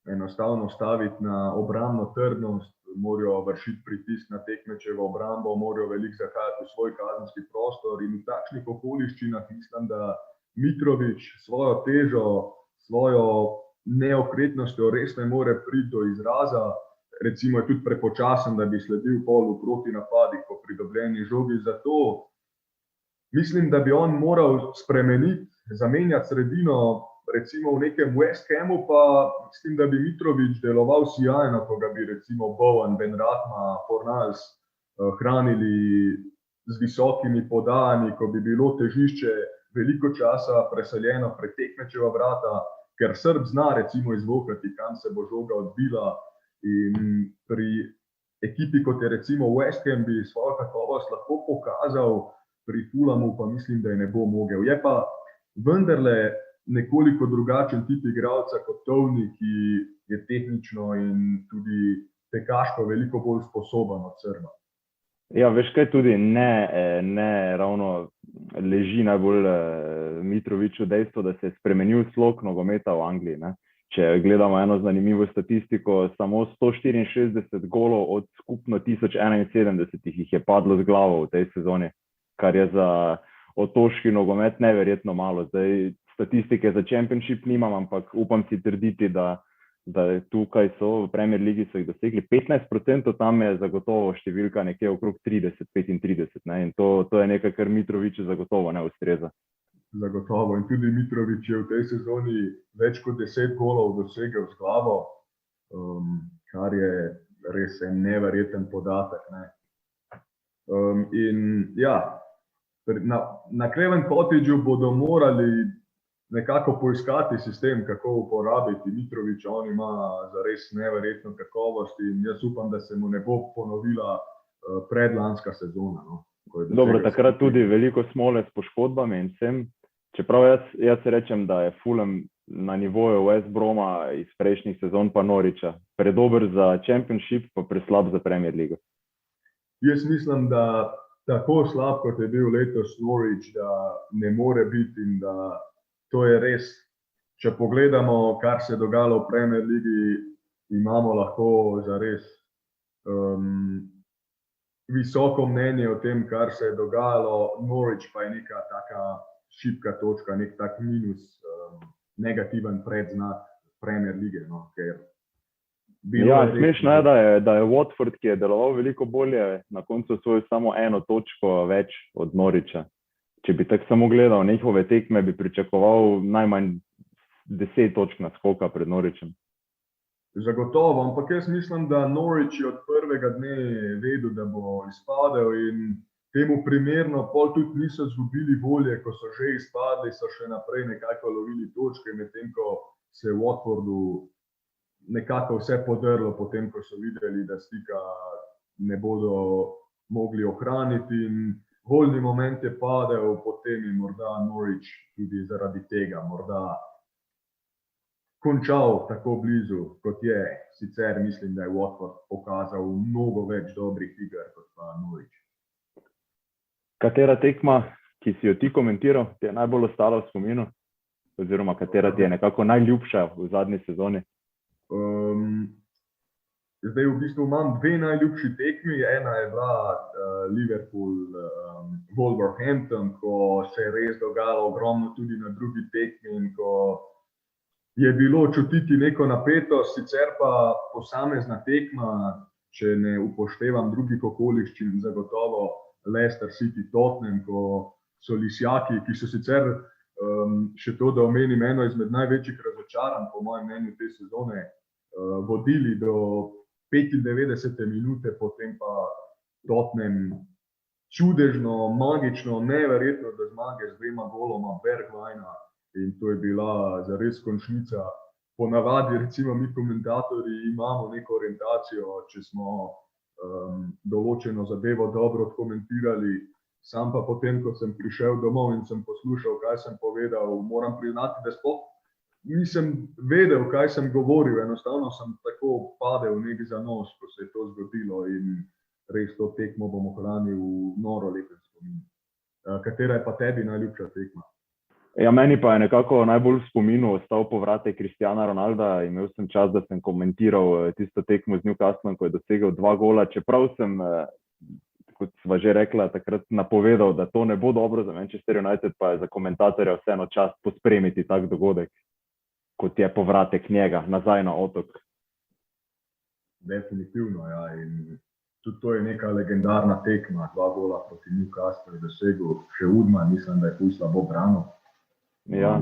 enostavno staviti na obrambno trdnost, morajo vršiti pritisk na tekmečevo obrambo, morajo veliko zahajati v svoj kazenski prostor in v takšnih okoliščinah mislim, da Mitrović svojo težo, svojo neokretnostjo res ne more priti do izraza. Recimo je tudi prepočasen, da bi sledil pol v proti napadih po pridobljeni žogi. Zato mislim, da bi on moral spremeniti, zamenjati sredino, recimo v nekem West Hamu, pa mislim, da bi Mitrović deloval sijajno, ko ga bi recimo Bowen, Benrahma, Fornals hranili z visokimi podajami, ko bi bilo težišče veliko časa preseljeno pred tekmečeva vrata, ker Srb zna recimo izvokati, kam se bo žoga odbila. In pri ekipi, kot je recimo West Ham, bi svojo kakovost lahko pokazal, pri Fulhamu pa mislim, da je ne bo mogel. Je pa vendarle nekoliko drugačen tip igralca kot Tovni, ki je tehnično in tudi tekaško veliko bolj sposoben od Srba. Ja, veš kaj, tudi ne ravno leži najbolj Mitroviću dejstvo, da se je spremenil slog nogometa v Angliji, ne? Če gledamo eno zanimivo statistiko, samo 164 golov od skupno 1071 jih je padlo z glavo v tej sezoni, kar je za otoški nogomet neverjetno malo. Zdaj statistike za Championship nimam, ampak upam si trditi, da tukaj so v Premier Ligi so jih dosegli 15%, tam je zagotovo številka nekje okrog 30-35, ne? In to je nekaj, kar Mitroviću zagotovo ne ustreza. Zagotovo. In tudi Mitrović je v tej sezoni več kot 10 golov dosegel z glavo, kar je res en neverjeten podatek, ne. In ja, na Craven Cottageu bodo morali nekako poiskati sistem, kako uporabiti Mitrovića. On ima zares neverjetno kakovost in jaz upam, da se mu ne bo ponovila predlanska sezona, no. Dobro, takrat tudi veliko smole s poškodbami in vsem. Čeprav jaz rečem, da je Fulham na nivoju West Broma iz prejšnjih sezon pa Norwicha. Predober za Championship, pa preslab za Premier Ligo. Jaz mislim, da tako slab, kot je bil letos Norwich, da ne more biti in da to je res, če pogledamo, kar se je dogajalo v Premier Ligi, imamo lahko zares visoko mnenje o tem, kar se je dogajalo. Norwich pa je neka taka šibka točka, nek tak minus, negativen predznak Premier Lige, no, ker ja, smešno je, da je Watford, ki je deloval veliko bolje, na koncu osvojil samo 1 točko več od Norwicha. Če bi tako samo gledal njihove tekme, bi pričakoval najmanj 10 točk naskoka pred Norwichem. Zagotovo, ampak jaz mislim, da Norwich je od prvega dne vedel, da bo izpadel in temu primerno pol tudi niso zgubili volje, ko so že izpadli, so še naprej nekako lovili točke, medtem ko se je Watfordu nekako vse podrlo, potem ko so videli, da stika ne bodo mogli ohraniti in voljni moment je padel, potem je morda Norwich tudi zaradi tega morda končal tako blizu, kot je. Sicer mislim, da je Watford pokazal mnogo več dobrih iger kot pa Norwich. Katera tekma, ki si jo ti komentiral, ti je najbolj ostala v spominu? Oziroma, katera ti je nekako najljubša v zadnji sezoni? Zdaj v bistvu imam 2 najljubši tekmi. Ena je bila Liverpool-Wolverhampton, ko se je res dogajalo ogromno tudi na drugi tekmi in ko je bilo čutiti neko napetost, sicer pa posamezna tekma, če ne upoštevam drugih okoliščin, zagotovo Leicester City Tottenham, ko so Lisjaki, ki so sicer še to, da omenim, eno izmed največjih razočaranj po mojem mnenju te sezone, vodili do 95. minute, potem pa Tottenham čudežno, magično, neverjetno do zmage z 2 goloma Bergwijna in to je bila zares končnica. Ponavadi recimo mi komentatorji imamo neko orientacijo, če smo določeno zadevo dobro komentirali, sam pa potem, ko sem prišel domov in sem poslušal, kaj sem povedal, moram priznati, da sploh nisem vedel, kaj sem govoril, enostavno sem tako padel nek zanos, ko se je to zgodilo in res to tekmo bom ohranil v noro lepem spominu. Katera je pa tebi najljubša tekma? Ja, meni pa je nekako najbolj v spominu ostal povratek Cristiana Ronalda. Imel sem čas, da sem komentiral tisto tekmo z Newcastlom, ko je dosegel 2 gola, čeprav sem, kot sva že rekla, takrat napovedal, da to ne bo dobro za Manchester United, pa je za komentatorja vseeno čast pospremiti tak dogodek, kot je povratek njega nazaj na Otok. Definitivno, ja. In tudi to je neka legendarna tekma, 2 gola proti Newcastlu je dosegel, še Udman, mislim, da je ful slabo branil. Ja.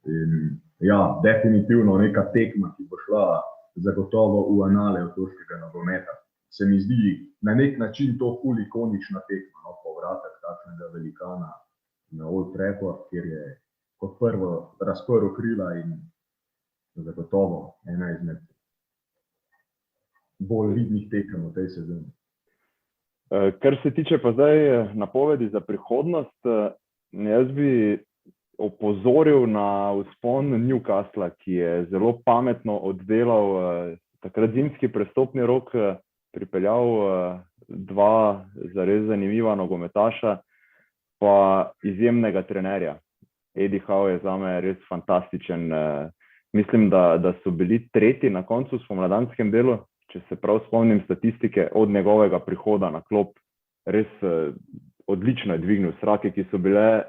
In ja, definitivno neka tekma, ki bo šla zagotovo v anale otoškega nogometa. Se mi zdi na nek način to ful ikonična tekma, no, povratek takšnega velikana na Old Trafford, kjer je kot prvo razprl krila in zagotovo ena izmed bolj vidnih tekem v tej sezoni. Kar se tiče pa zdaj napovedi za prihodnost, jaz bi opozoril na vzpon Newcastla, ki je zelo pametno oddelal takrat zimski prestopni rok, pripeljal 2 zares zanimiva nogometaša, pa izjemnega trenerja. Eddie Howe je zame res fantastičen. Mislim, da so bili 3. na koncu v spomladanskem delu, če se prav spomnim statistike, od njegovega prihoda na klop. Res odlično je dvignil srake, ki so bile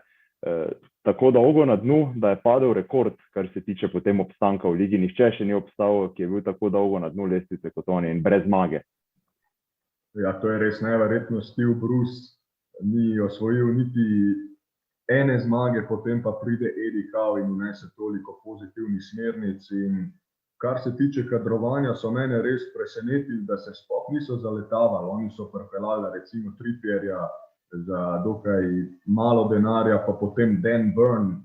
tako dolgo na dnu, da je padel rekord, kar se tiče potem obstanka v ligi. Nihče še ni obstal, ki je bil tako dolgo na dnu lestvice kot oni in brez zmage. Ja, to je res neverjetno. Steve Bruce ni osvojil niti ene zmage, potem pa pride Eddie Howe in vnese toliko pozitivnih smernic. In kar se tiče kadrovanja, so mene res presenetili, da se sploh niso zaletavali. Oni so pripeljali recimo Trippierja za dokaj malo denarja, pa potem Dan Burn.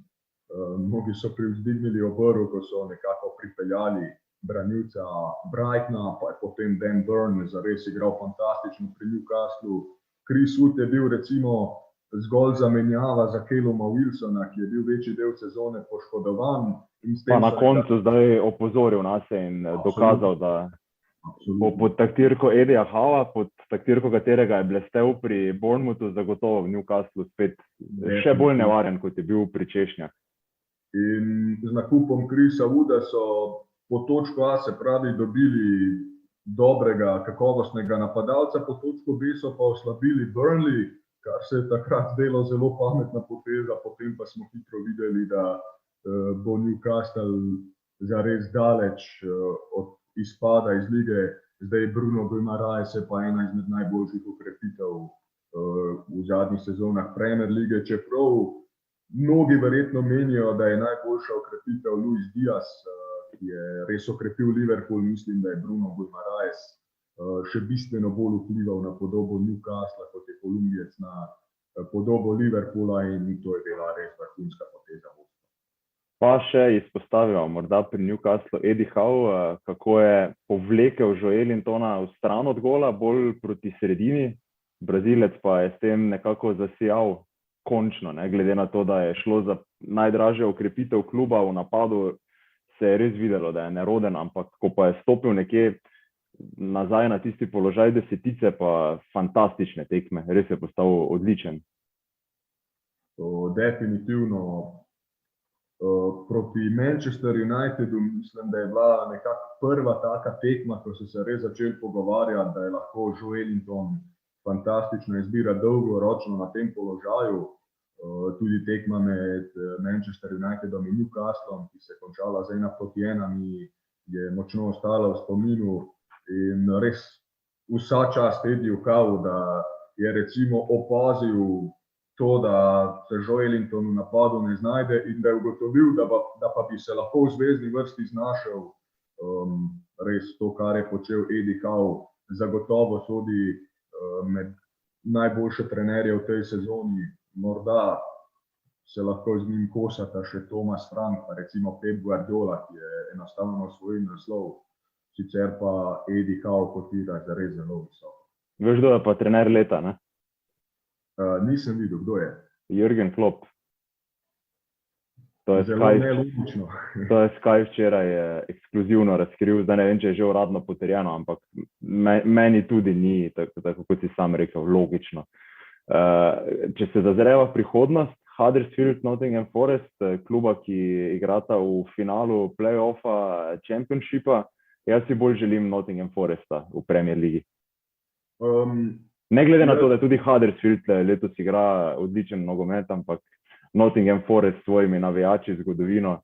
Mnogi so privzdignili obrv, ko so nekako pripeljali branilca Brightona, pa je potem Dan Burn zares igral fantastično pri Newcastlu. Chris Wood je bil recimo zgolj zamenjava za Calluma Wilsona, ki je bil večji del sezone poškodovan. Pa na koncu zdaj opozoril nas in dokazal, da bo pod taktirko Eddieja Howa, pod taktirko katerega je blestel pri Bournemouthu, zagotovo v Newcastlu spet še bolj nevaren, kot je bil pri Češnjah. In z nakupom Chrisa Wooda so po točko A, se pravi, dobili dobrega, kakovostnega napadalca, po točko B so pa oslabili Burnley, kar se je takrat zdelo zelo pametna poteza, potem pa smo hitro videli, da bo Newcastle zares daleč od izpada iz lige. Zdaj Bruno Guimaraes je pa ena izmed najboljših okrepitev v zadnjih sezonah Premier lige, čeprav mnogi verjetno menijo, da je najboljša okrepitev Luis Diaz, ki je res okrepil Liverpool. Mislim, da je Bruno Guimaraes še bistveno bolj vplival na podobo Newcastla, kot je Kolumbijec na podobo Liverpoola, in to je bila res vrhunska poteza. Pa še izpostavimo morda pri Newcastlu Eddie Howe, kako je povlekel Joelintona v stran od gola, bolj proti sredini. Brazilec pa je s tem nekako zasijal končno, ne? Glede na to, da je šlo za najdražjo okrepitev kluba v napadu, se je res videlo, da je neroden, ampak ko pa je stopil nekje nazaj na tisti položaj desetice, pa fantastične tekme, res je postal odličen. Definitivno. Proti Manchester Unitedu mislim, da je bila nekako prva taka tekma, ko so se res začeli pogovarjati, da je lahko Joelinton fantastična izbira dolgoročno na tem položaju. Tudi tekma med Manchester Unitedom in Newcastlom, ki se je končala z 1-1, mi je močno ostala v spominu. In res vsa čast Eddieju Howe, da je recimo opazil to, da se Joelinton v napadu ne znajde in da je ugotovil, da pa bi se lahko v zvezni vrsti znašel. Res to, kar je počel Eddie Howe, zagotovo sodi med najboljše trenerje v tej sezoni. Morda se lahko z njim kosata še Thomas Frank, pa recimo Pep Guardiola, ki je enostavno osvojil naslov. Sicer pa Eddie Howe kotira zares zelo visoko. Veš, kdo je pa trener leta, ne? Nisem videl, kdo je. Jürgen Klopp. To je Zelo nelogično. To je Sky včeraj ekskluzivno razkril, zdaj ne vem, če je že uradno potrjeno, ampak meni tudi ni, tako kot si sam rekel, logično. Če se zazreva prihodnost, Huddersfield, Nottingham Forest, kluba, ki igrata v finalu play-offa Championshipa. Jaz si bolj želim Nottingham Foresta v Premier Ligi. Ne glede na to, da tudi Huddersfield letos igra odličen nogomet, ampak Nottingham Forest s svojimi navijači, zgodovino,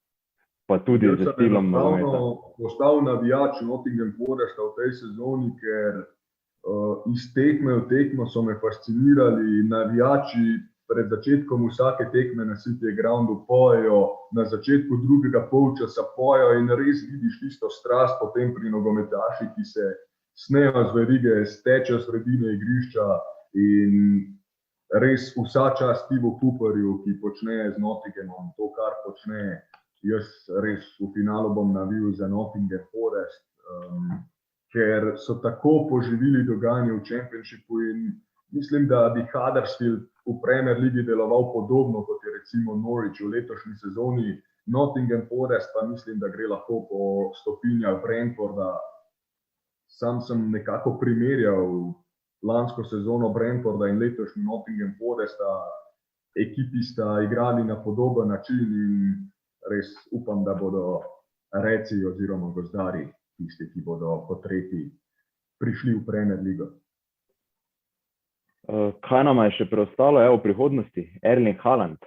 pa tudi z stilom nogometa. Postal navijač Nottingham Foresta v tej sezoni, ker iz tekme v tekmo so me fascinirali navijači. Pred začetkom vsake tekme na City Groundu pojejo, na začetku drugega polčasa pojejo in res vidiš tisto strast potem pri nogometaših, ki se snejo z verige, stečejo sredine igrišča in res vsa čast Tivu Cooperju, ki počne z Nottinghamom to, kar počne. Jaz res v finalu bom navil za Nottingham Forest, ker so tako poživili dogajanje v Championshipu in mislim, da bi Huddersfield v Premier Ligi deloval podobno, kot je recimo Norwich v letošnji sezoni. Nottingham Forest pa mislim, da gre lahko po stopinjah Brentforda. Sam sem nekako primerjal lansko sezono Brentforda in letošnji Nottingham Foresta. Ekipi sta igrali na podoben način in res upam, da bodo reci oziroma gozdarji tisti, ki bodo po tretji prišli v Premier Ligo. Kaj nama je še preostalo v prihodnosti? Erling Haaland.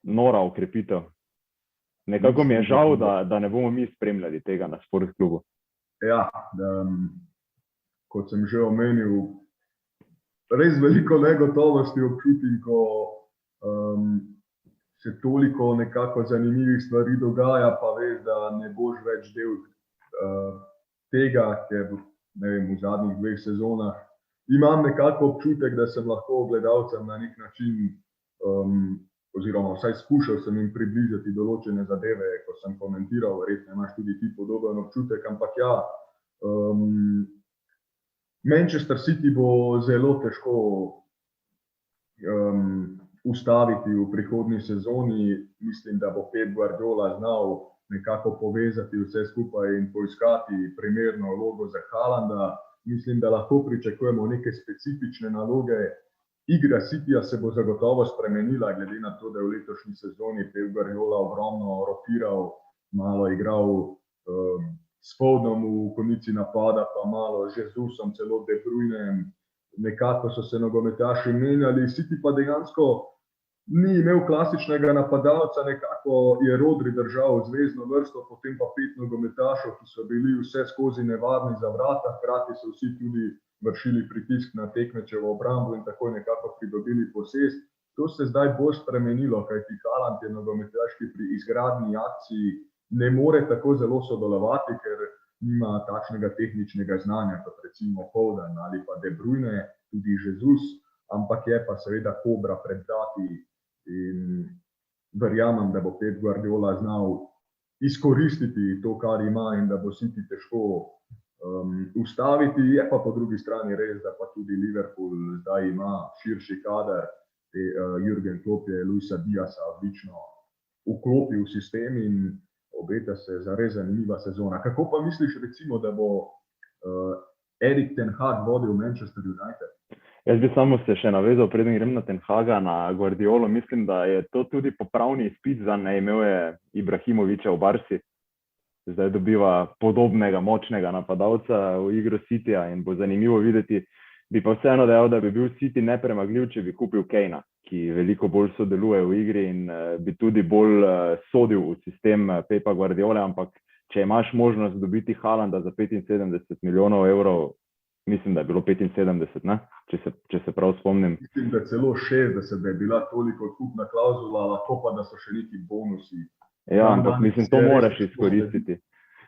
Nora okrepitev. Nekako mi je žal, da ne bomo mi spremljali tega na Sport klubu. Ja, kot sem že omenil, res veliko negotovosti občutim, ko se toliko nekako zanimivih stvari dogaja, pa veš, da ne boš več del tega, ker ne vem, v zadnjih 2 sezonah imam nekako občutek, da sem lahko gledalcem na nek način, oziroma vsaj skušal sem jim približati določene zadeve, ko sem komentiral, verjetno imaš tudi ti podoben občutek, ampak ja, Manchester City bo zelo težko ustaviti v prihodnji sezoni. Mislim, da bo Pep Guardiola znal nekako povezati vse skupaj in poiskati primerno vlogo za Haalanda. Mislim, da lahko pričakujemo neke specifične naloge. Igra Cityja se bo zagotovo spremenila, glede na to, da je v letošnji sezoni Pep Guardiola ogromno rotiral, malo igral s Fodenom v konici napada, pa malo z Jesusom, celo De Bruynem. Nekako so se nogometaši menjali, City pa dejansko ni imel klasičnega napadalca, nekako je Rodri držal zvezno vrsto, potem pa 5 nogometašov, ki so bili vse skozi nevarni za vrata, hkrati so vsi tudi vršili pritisk na tekmečevo obrambo in tako nekako pridobili posest. To se zdaj bolj spremenilo, kajti Haaland je nogometaš, ki pri izgradnji akciji ne more tako zelo sodelovati, ker nima takšnega tehničnega znanja kot recimo Foden ali pa De Bruyne, tudi Jesus, ampak je pa seveda kobra pred vrati. In verjamem, da bo Pep Guardiola znal izkoristiti to, kar ima in da bo City težko ustaviti. Je pa po drugi strani res, da pa tudi Liverpool zdaj ima širši kader. Jürgen Klopp je Luisa Diaza odlično vklopil v sistem in obeta se zares zanimiva sezona. Kako pa misliš recimo, da bo Erik ten Hag vodil Manchester United? Jaz bi samo se še navezal, preden grem na Ten Haga, na Guardiolo. Mislim, da je to tudi popravni izpit za ne. Imel je Ibrahimovića v Barsi. Zdaj dobiva podobnega, močnega napadalca v igro Cityja in bo zanimivo videti. Bi pa vseeno dejal, da bi bil City nepremagljiv, če bi kupil Kanea, ki veliko bolj sodeluje v igri in bi tudi bolj sodil v sistem Pepa Guardiole, ampak če imaš možnost dobiti Haalanda za 75 milijonov evrov, mislim, da je bilo 75, ne? Če se prav spomnim. Mislim, da celo 60, da je bila toliko odkupna klauzula, lahko pa, da so še neki bonusi. Ja, ampak mislim, to moraš izkoristiti.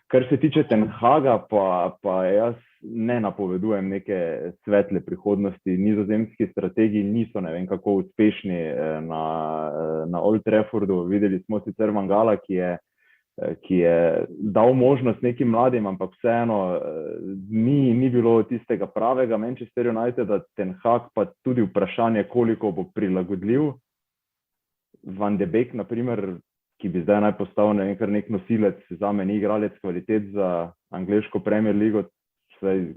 Kar se tiče Ten Haga, pa jaz ne napovedujem neke svetle prihodnosti. Nizozemski strategiji niso ne vem kako uspešni na Old Traffordu. Videli smo sicer Van Gaala, ki je dal možnost nekim mladim, ampak vseeno ni bilo tistega pravega Manchester Uniteda. Ten Hag pa tudi vprašanje, koliko bo prilagodljiv. Van de Beek, na primer, ki bi zdaj naj postal nek nosilec, zame ni igralec kvalitet za angleško Premier Ligo,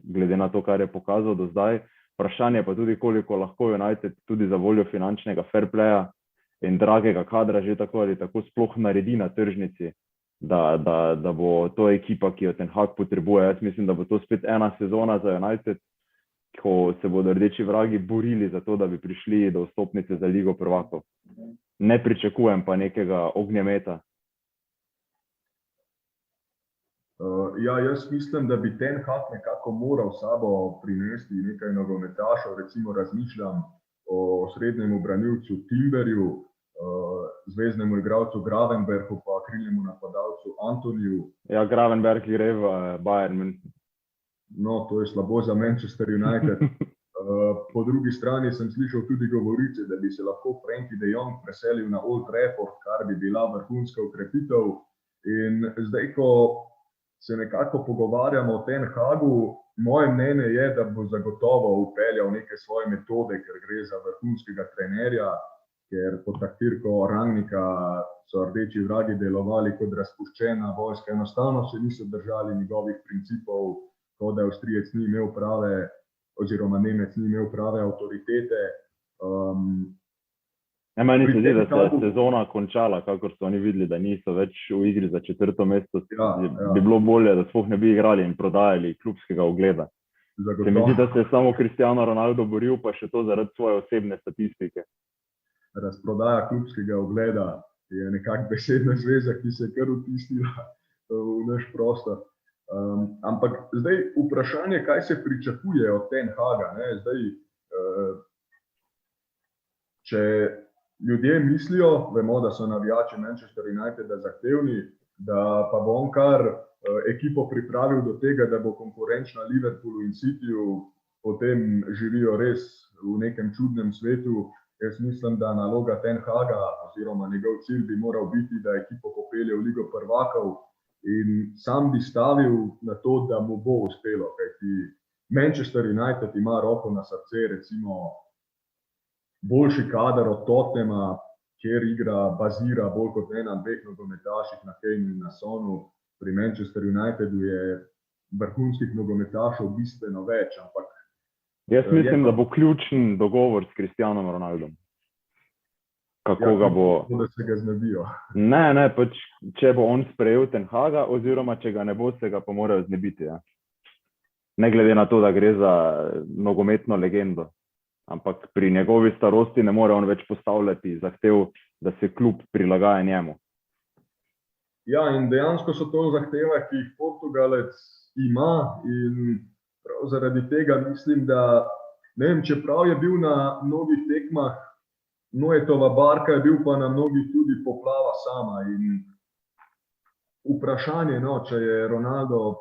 glede na to, kar je pokazal do zdaj. Vprašanje pa tudi, koliko lahko United tudi za voljo finančnega fair playa in dragega kadra že tako ali tako sploh naredi na tržnici, da bo to ekipa, ki jo Ten Hag potrebuje. Jaz mislim, da bo to spet ena sezona za United, ko se bodo rdeči vragi borili za to, da bi prišli do vstopnice za Ligo prvakov. Ne pričakujem pa nekega ognjemeta. Ja, jaz mislim, da bi Ten Hag nekako moral sabo prinesti nekaj nogometašev, recimo razmišljam o srednjemu branilcu Timberju, zveznemu igralcu Gravenbergu pa krilnemu napadalcu Antoniju. Ja, Gravenberg gre v Bayern. No, to je slabo za Manchester United. Po drugi strani sem slišal tudi govorice, da bi se lahko Frenkie de Jong preselil na Old Trafford, kar bi bila vrhunska ukrepitev. In zdaj, ko se nekako pogovarjamo o Ten Hagu, moje mnenje je, da bo zagotovo upeljal neke svoje metode, ker gre za vrhunskega trenerja, ker pod taktirko Rangnika so rdeči vragi delovali kot razpuščena vojska. Enostavno se niso držali njegovih principov, kot da Avstrijec ni imel prave, oziroma Nemec ni imel prave avtoritete. Meni se zdi, da se je sezona končala, kakor so oni videli, da niso več v igri za 4. mesto. Bi bilo bolje, da sploh ne bi igrali in prodajali klubskega ugleda. Se mi zdi, da se je samo Cristiano Ronaldo boril, pa še to zaradi svoje osebne statistike. Razprodaja klubskega ugleda je nekak besedna zveza, ki se je kar vtisnila v naš prostor. Ampak zdaj vprašanje, kaj se pričakuje od Ten Haga. Zdaj, če ljudje mislijo, vemo, da so navijači Manchester Uniteda zahtevni, da pa bo on kar ekipo pripravil do tega, da bo konkurenčna Liverpoolu in Cityju, potem živijo res v nekem čudnem svetu. Jaz mislim, da naloga Ten Haga oziroma njegov cilj bi moral biti, da ekipo popelje v Ligo prvakov in sam bi stavil na to, da mu bo uspelo. Kajti Manchester United ima roko na srce, recimo boljši kader od Tottenhama, kjer igra bazira bolj kot ne na 2 nogometaših, na Kaneu in na Sonu. Pri Manchester Unitedu je vrhunskih nogometašev bistveno več, ampak jaz mislim, da bo ključen dogovor s Cristianom Ronaldom. Kako ga bo... Da se ga znebijo. Ne, pač, če bo on sprejel Ten Haga, oziroma če ga ne bo, se ga pa morajo znebiti. Ja. Ne glede na to, da gre za nogometno legendo. Ampak pri njegovi starosti ne more on več postavljati zahtev, da se klub prilagaja njemu. Ja, in dejansko so to zahteve, ki jih Portugalec ima in prav zaradi tega mislim, da, ne vem, čeprav je bil na mnogih tekmah Noetova barka, je bil pa na mnogih tudi poplava sama. In vprašanje, če je Ronaldo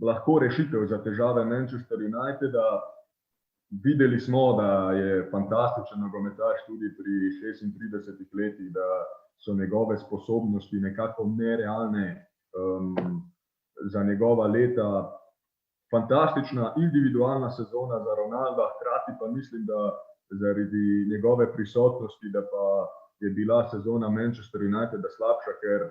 lahko rešitev za težave Manchester Uniteda. Videli smo, da je fantastičen nogometaš tudi pri 36 letih, da so njegove sposobnosti nekako nerealne za njegova leta. Fantastična individualna sezona za Ronalda, hkrati pa mislim, da zaradi njegove prisotnosti, da pa je bila sezona Manchester Uniteda slabša, ker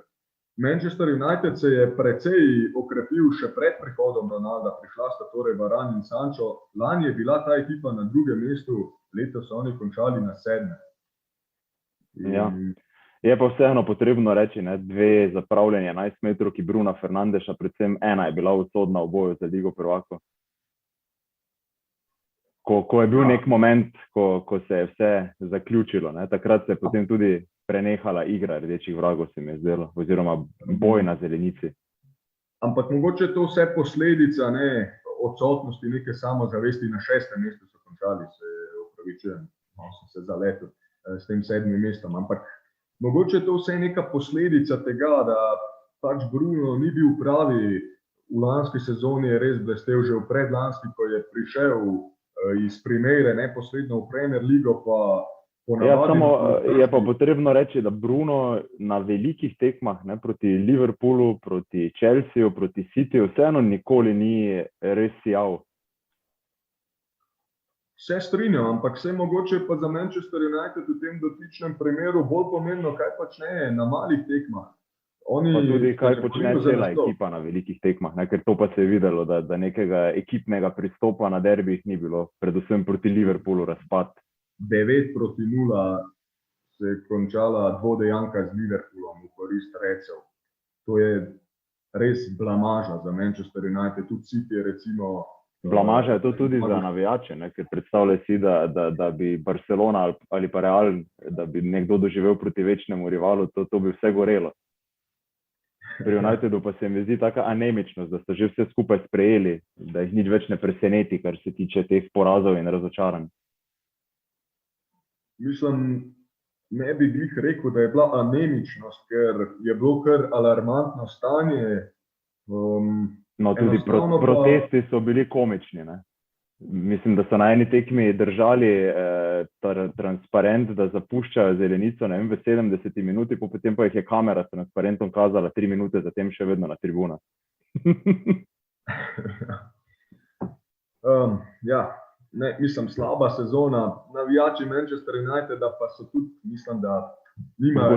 Manchester United se je precej okrepil še pred prihodom Ronalda, prišla sta torej Varane in Sancho. Lani je bila ta ekipa na 2. mestu, letos so oni končali na 7. Ja. Je pa vseeno potrebno reči, 2 zapravljanje 11-metrovki Bruna Fernandeša, predvsem ena je bila usodna v boju za Ligo prvakov. Ko je bil nek moment, ko se je vse zaključilo, takrat se je potem tudi prenehala igra rdečih vragov, se mi je zdelo, oziroma boj na zelenici. Ampak mogoče je to vse posledica odsotnosti neke samozavesti. Na 6. mestu so končali, se opravičujem, sem se zaletel s tem 7. mestom. Ampak mogoče je to vse neka posledica tega, da pač Bruno ni bil pravi. V lanski sezoni je res blestel, že v predlanski, ko je prišel iz Primere neposredno v Premier Ligo, pa je pa potrebno reči, da Bruno na velikih tekmah proti Liverpoolu, proti Chelseaju, proti Cityju vseeno nikoli ni res sijal. Vse strinjam, ampak vse mogoče pa za Manchester United v tem dotičnem primeru bolj pomembno, kaj počne na malih tekmah. Pa tudi kaj počne cela ekipa na velikih tekmah, ker to pa se je videlo, da nekega ekipnega pristopa na derbijih ni bilo, predvsem proti Liverpoolu razpad. 9-0 se je končala dvodejanka z Liverpoolom v korist Recev. To je res blamaža za Manchester United, tudi City recimo. Blamaža je to tudi za navijače, ne? Ker predstavljaj si, da bi Barcelona ali pa Real, da bi nekdo doživel proti večnemu rivalu, to bi vse gorelo. Pri Unitedu pa se mi zdi taka anemičnost, da so že vse skupaj sprejeli, da jih nič več ne preseneti, kar se tiče teh porazov in razočaranj. Mislim, ne bi glih rekel, da je bila anemičnost, ker je bilo kar alarmantno stanje. No, tudi protesti so bili komični, ne? Mislim, da so na eni tekmi držali transparent, da zapuščajo zelenico, ne vem, v 70 minuti, potem pa jih je kamera s transparentom kazala 3 minute, zatem še vedno na tribunah. Ja, ne, mislim, slaba sezona. Navijači Manchester Uniteda pa so tudi, mislim, da nimajo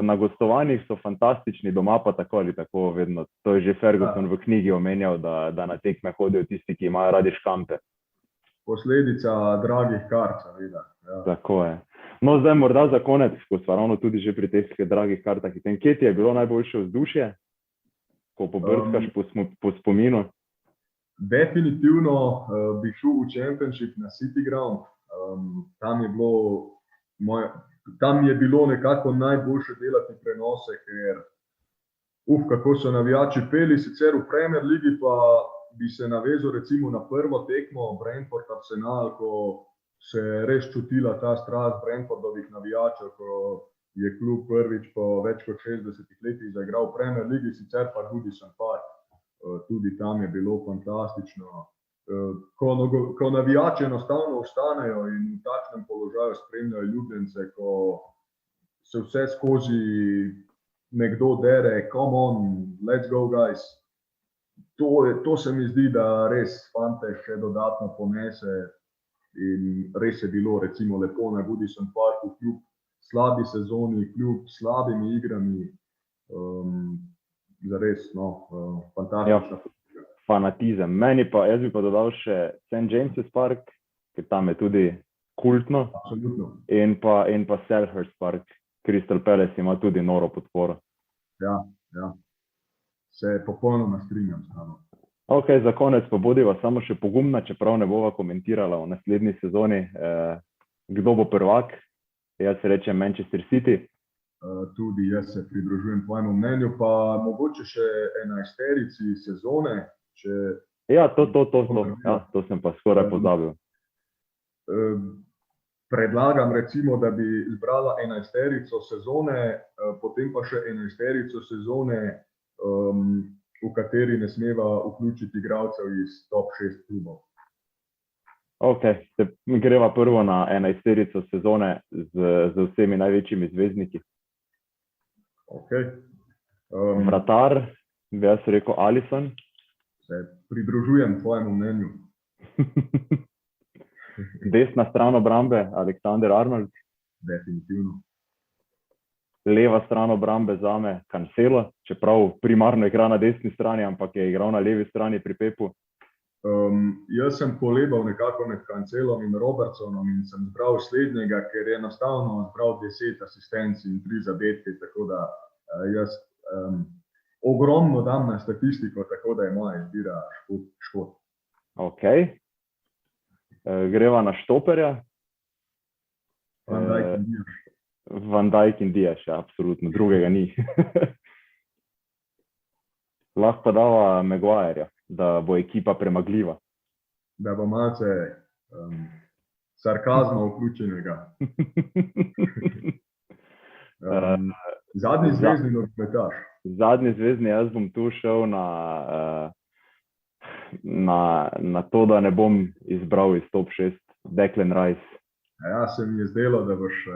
na gostovanjih so fantastični, doma pa tako ali tako vedno. To je že Ferguson v knjigi omenjal, da na tekme hodijo tisti, ki imajo radi škampe. Posledica dragih kart, seveda. Ja. Tako je. No, zdaj morda za konec, ko smo ravno tudi že pri teh dragih kartah. Kje ti je bilo najboljše vzdušje, ko pobrskaš po spominu? Definitivno bi šel v Championship na City Ground. Tam je bilo nekako najboljše delati prenose, ker kako so navijači peli, sicer v Premier Ligi pa bi se navezal recimo na prvo tekmo Brentford-Arsenal, ko se je res čutila ta strast Brentfordovih navijačev, ko je klub prvič po več kot 60 letih zaigral v Premier Ligi, sicer pa Goodison Park. Tudi tam je bilo fantastično. Ko navijači enostavno ostanejo in v takšnem položaju spremljajo ljubljence, ko se vse skozi nekdo dere, come on, let's go guys. To se mi zdi, da res fante še dodatno ponese in res je bilo recimo lepo na Goodison Parku, kljub slabi sezoni, kljub slabimi igrami, zares, fantastično. Ja. Fanatizem. Meni pa, jaz bi pa dodal še St. James's Park, ker tam je tudi kultno. Absolutno. In pa Selhurst Park. Crystal Palace ima tudi noro podporo. Ja. Se popolnoma strinjam s tabo. Ok, za konec pa bodiva samo še pogumna, čeprav ne bova komentirala o naslednji sezoni. Kdo bo prvak? Jaz rečem Manchester City. Tudi jaz se pridružujem tvojemu mnenju, pa mogoče še 11-terici sezone. Ja, to. Ja, to sem pa skoraj pozabil. Predlagam recimo, da bi izbrala 11-terico sezone, potem pa še 11-terico sezone, v kateri ne smeva vključiti igralcev iz top 6 klubov. Ok, greva prvo na 11-terico sezone z vsemi največjimi zvezdniki. Ok. Vratar, bi jaz rekel Alisson. Se pridružujem tvojemu mnenju. Desna stran obrambe, Alexander Arnold. Definitivno. Leva stran obrambe zame, Cancelo, čeprav primarno igra na desni strani, ampak je igral na levi strani pri Pepu. Jaz sem kolebal nekako med Cancelom in Robertsonom in sem zbral slednjega, ker je enostavno zbral 10 asistenc in 3 zadetke, tako da jaz ogromno dam na statistiko, tako da je moja izbira Škot. Ok. Greva na štoperja. Van Dijk in Diaz, ja, absolutno, drugega ni. Lahko pa dava Maguireja, da bo ekipa premagljiva. Da bo malce sarkazma vključenega. Zadnji zvezdni nogometaš. Zadnji zvezdni, jaz bom tu šel na to, da ne bom izbral iz top 6 Declan Rice. Ja, se mi je zdelo, da boš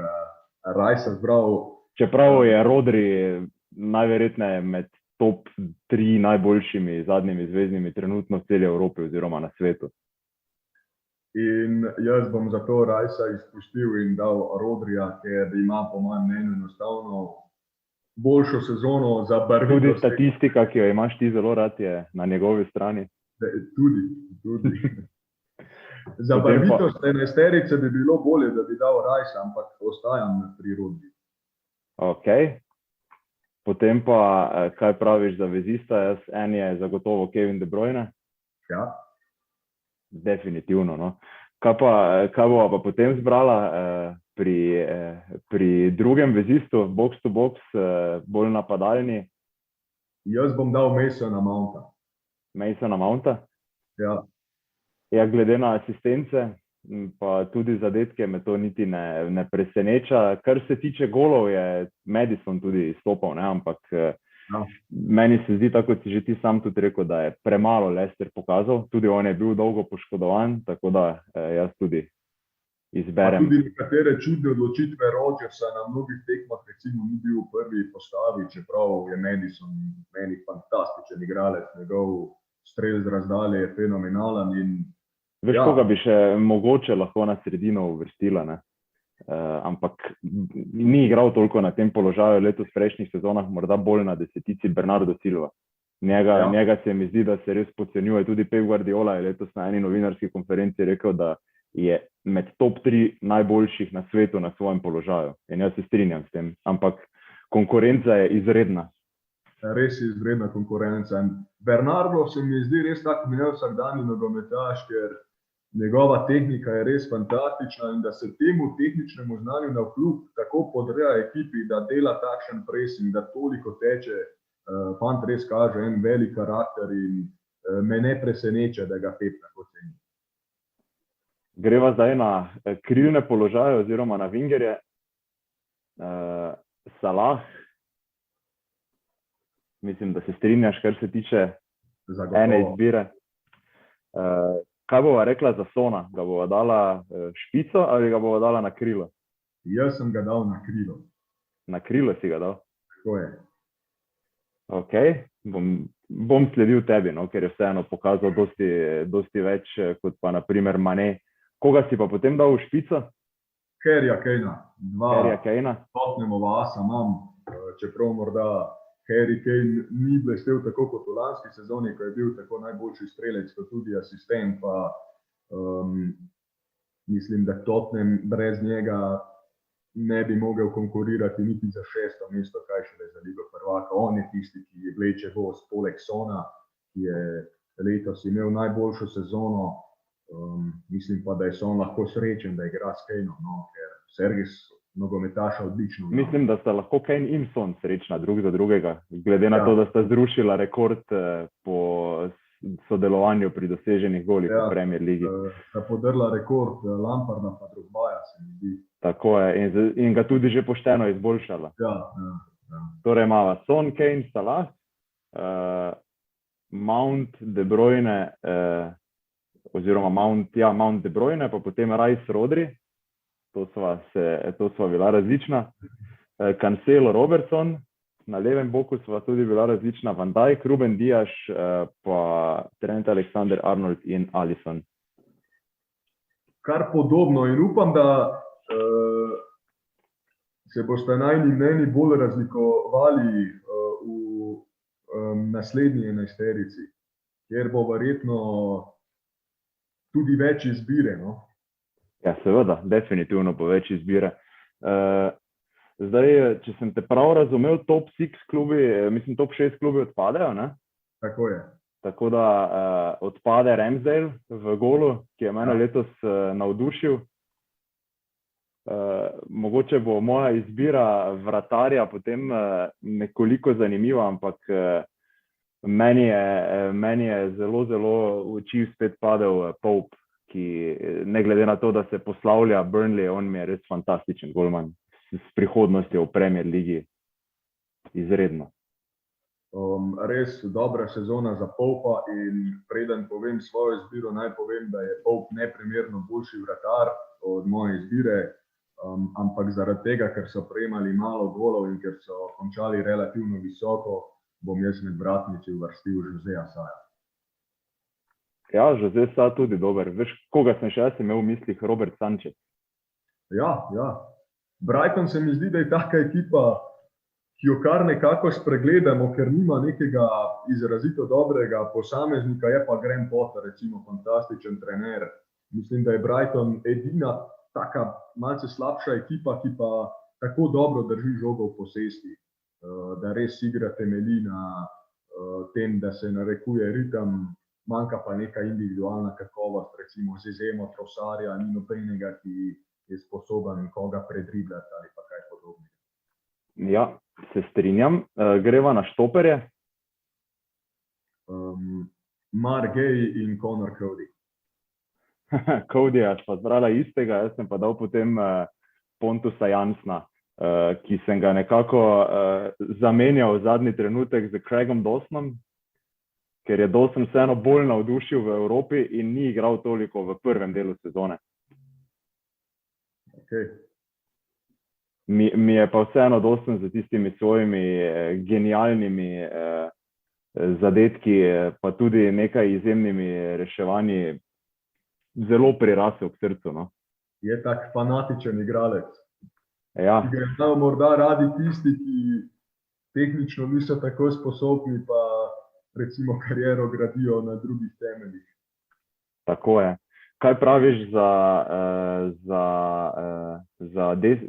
Rice zbral. Čeprav je Rodri najverjetneje med top 3 najboljšimi zadnjimi zvezdnimi trenutno v celi Evropi oziroma na svetu. In jaz bom zato Ricea izpustil in dal Rodrija, ker ima po mojem mnenju enostavno boljšo sezono za barvitost. Tudi statistika, ki jo imaš ti zelo rad, je na njegovi strani. Tudi. Za barvitost enajsterice bi bilo bolje, da bi dal Rice, ampak ostajam pri Rodri. Ok. Potem pa, kaj praviš za vezista? En je zagotovo Kevin De Bruyne. Ja. Definitivno, no. Kaj bova pa potem zbrala pri drugem vezistu, box to box, bolj napadalni? Jaz bom dal Masona Mounta. Masona Mounta? Ja. Ja, glede na asistence, pa tudi zadetke, me to niti ne preseneča. Kar se tiče golov, je Madison tudi izstopal, ne? Ampak meni se zdi, tako kot si že ti sam tudi rekel, da je premalo Leicester pokazal. Tudi on je bil dolgo poškodovan, tako da jaz tudi izberem. Pa tudi nekatere čudne odločitve Rodgersa na mnogih tekmah, recimo ni bil v prvi postavi, čeprav je Madison meni fantastičen igralec, njegov strel z razdalje je fenomenalen in veš, koga bi še mogoče lahko na sredino uvrstila, ne? Ampak ni igral toliko na tem položaju letos v prejšnjih sezonah, morda bolj na desetici Bernardo Silva. Njega se mi zdi, da se res podcenjuje. Tudi Pep Guardiola je letos na eni novinarski konferenci rekel, da je med top 3 najboljših na svetu na svojem položaju. In jaz se strinjam s tem. Ampak konkurenca je izredna. Res je izredna konkurenca. Bernardo se mi zdi res tak vsakdanji nogometaš, ker njegova tehnika je res fantastična in da se temu tehničnemu znanju navkljub tako podreja ekipi, da dela takšen pressing, da toliko teče, fant res kaže en velik karakter in me ne preseneča, da ga Pep tako ceni. Greva zdaj na krilne položaje oziroma na vingerje. Salah. Mislim, da se strinjaš, kar se tiče ene izbire. Kaj bova rekla za Sona? Ga bova dala špico ali ga bova dala na krilo? Jaz sem ga dal na krilo. Na krilo si ga dal? Tako je. Ok, bom sledil tebi, no, ker je vseeno pokazal dosti več kot pa na primer Mane. Koga si pa potem dal v špico? Harryja Kanea. Harryja Kanea? Tottenhamova asa imam, čeprav morda Harry Kane ni blestel tako kot v lanski sezoni, ko je bil tako najboljši strelec, kot tudi asistent, pa mislim, da Tottenham brez njega ne bi mogel konkurirati niti za 6. mesto, kaj šele za Ligo prvaka. On je tisti, ki vleče gost poleg Sona, ki je letos imel najboljšo sezono. Mislim pa, da je Son lahko srečen, da igra s Kaneom, no, ker Sergis nogometaša odlično. Mislim, da sta lahko Kane in Son srečna drug za drugega, glede na to, da sta zrušila rekord po sodelovanju pri doseženih golih v Premier Ligi. Sta podrla rekord Lamparda pa Drogbaja, se mi zdi. Tako je, in ga tudi že pošteno izboljšala. Ja. Torej imava Son, Kane, Salah, Mount, De Bruyne, oziroma Mount, De Bruyne, pa potem Rice, Rodri. To sva bila različna. Cancelo, Robertson, na levem boku sva tudi bila različna. Van Dijk, Ruben Dias, pa Trent Alexander-Arnold in Alisson. Kar podobno in upam, da se boste najni mnenji bolj razlikovali v naslednji enajsterici, kjer bo verjetno tudi več izbire, no? Ja, seveda, definitivno bo več izbire. Zdaj, če sem te prav razumel, top 6 klubi, mislim, top 6 klubi odpadejo, ne? Tako je. Tako da odpade Ramsdale v golu, ki je mene letos navdušil. Mogoče bo moja izbira vratarja potem nekoliko zanimiva, ampak meni je zelo, zelo v oči spet padel Pope, ki ne glede na to, da se poslavlja Burnley, on mi je res fantastičen golman s prihodnostjo v Premier Ligi. Izredno. Res dobra sezona za Popa in preden povem svojo izbiro, naj povem, da je Pope neprimerno boljši vratar od moje izbire, ampak zaradi tega, ker so prejemali malo golov in ker so končali relativno visoko, bom jaz med vratnici uvrstil Joseja Saja. Ja, Jose Sa tudi dober. Veš, koga sem še jaz imel v mislih? Robert Sanchez. Ja. Brighton se mi zdi, da je taka ekipa, ki jo kar nekako spregledamo, ker nima nekega izrazito dobrega posameznika, je pa Graham Potter, recimo fantastičen trener. Mislim, da je Brighton edina taka malce slabša ekipa, ki pa tako dobro drži žogo v posesti, da res igra temelji na tem, da se narekuje ritem, manjka pa neka individualna kakovost, recimo z izjemo Trossarja, ni nobenega, ki je sposoben koga predribljati ali pa kaj podobnega. Ja, se strinjam. Greva na štoperje. Mark Gay in Conor Cody. Codyja sva zbrala istega, jaz sem pa dal potem Pontusa Jansna, ki sem ga nekako zamenjal v zadnji trenutek z Craigom Dawsonom, ker je Dawson vseeno bolj navdušil v Evropi in ni igral toliko v prvem delu sezone. Okay. Mi je pa vseeno Dawson z tistimi svojimi genialnimi zadetki, pa tudi nekaj izjemnimi reševanji zelo prirasel k srcu. No. Je tak fanatičen igralec. Ja. Ki ga imajo morda radi tisti, ki tehnično niso tako sposobni, pa recimo kariero gradijo na drugih temeljih. Tako je. Kaj praviš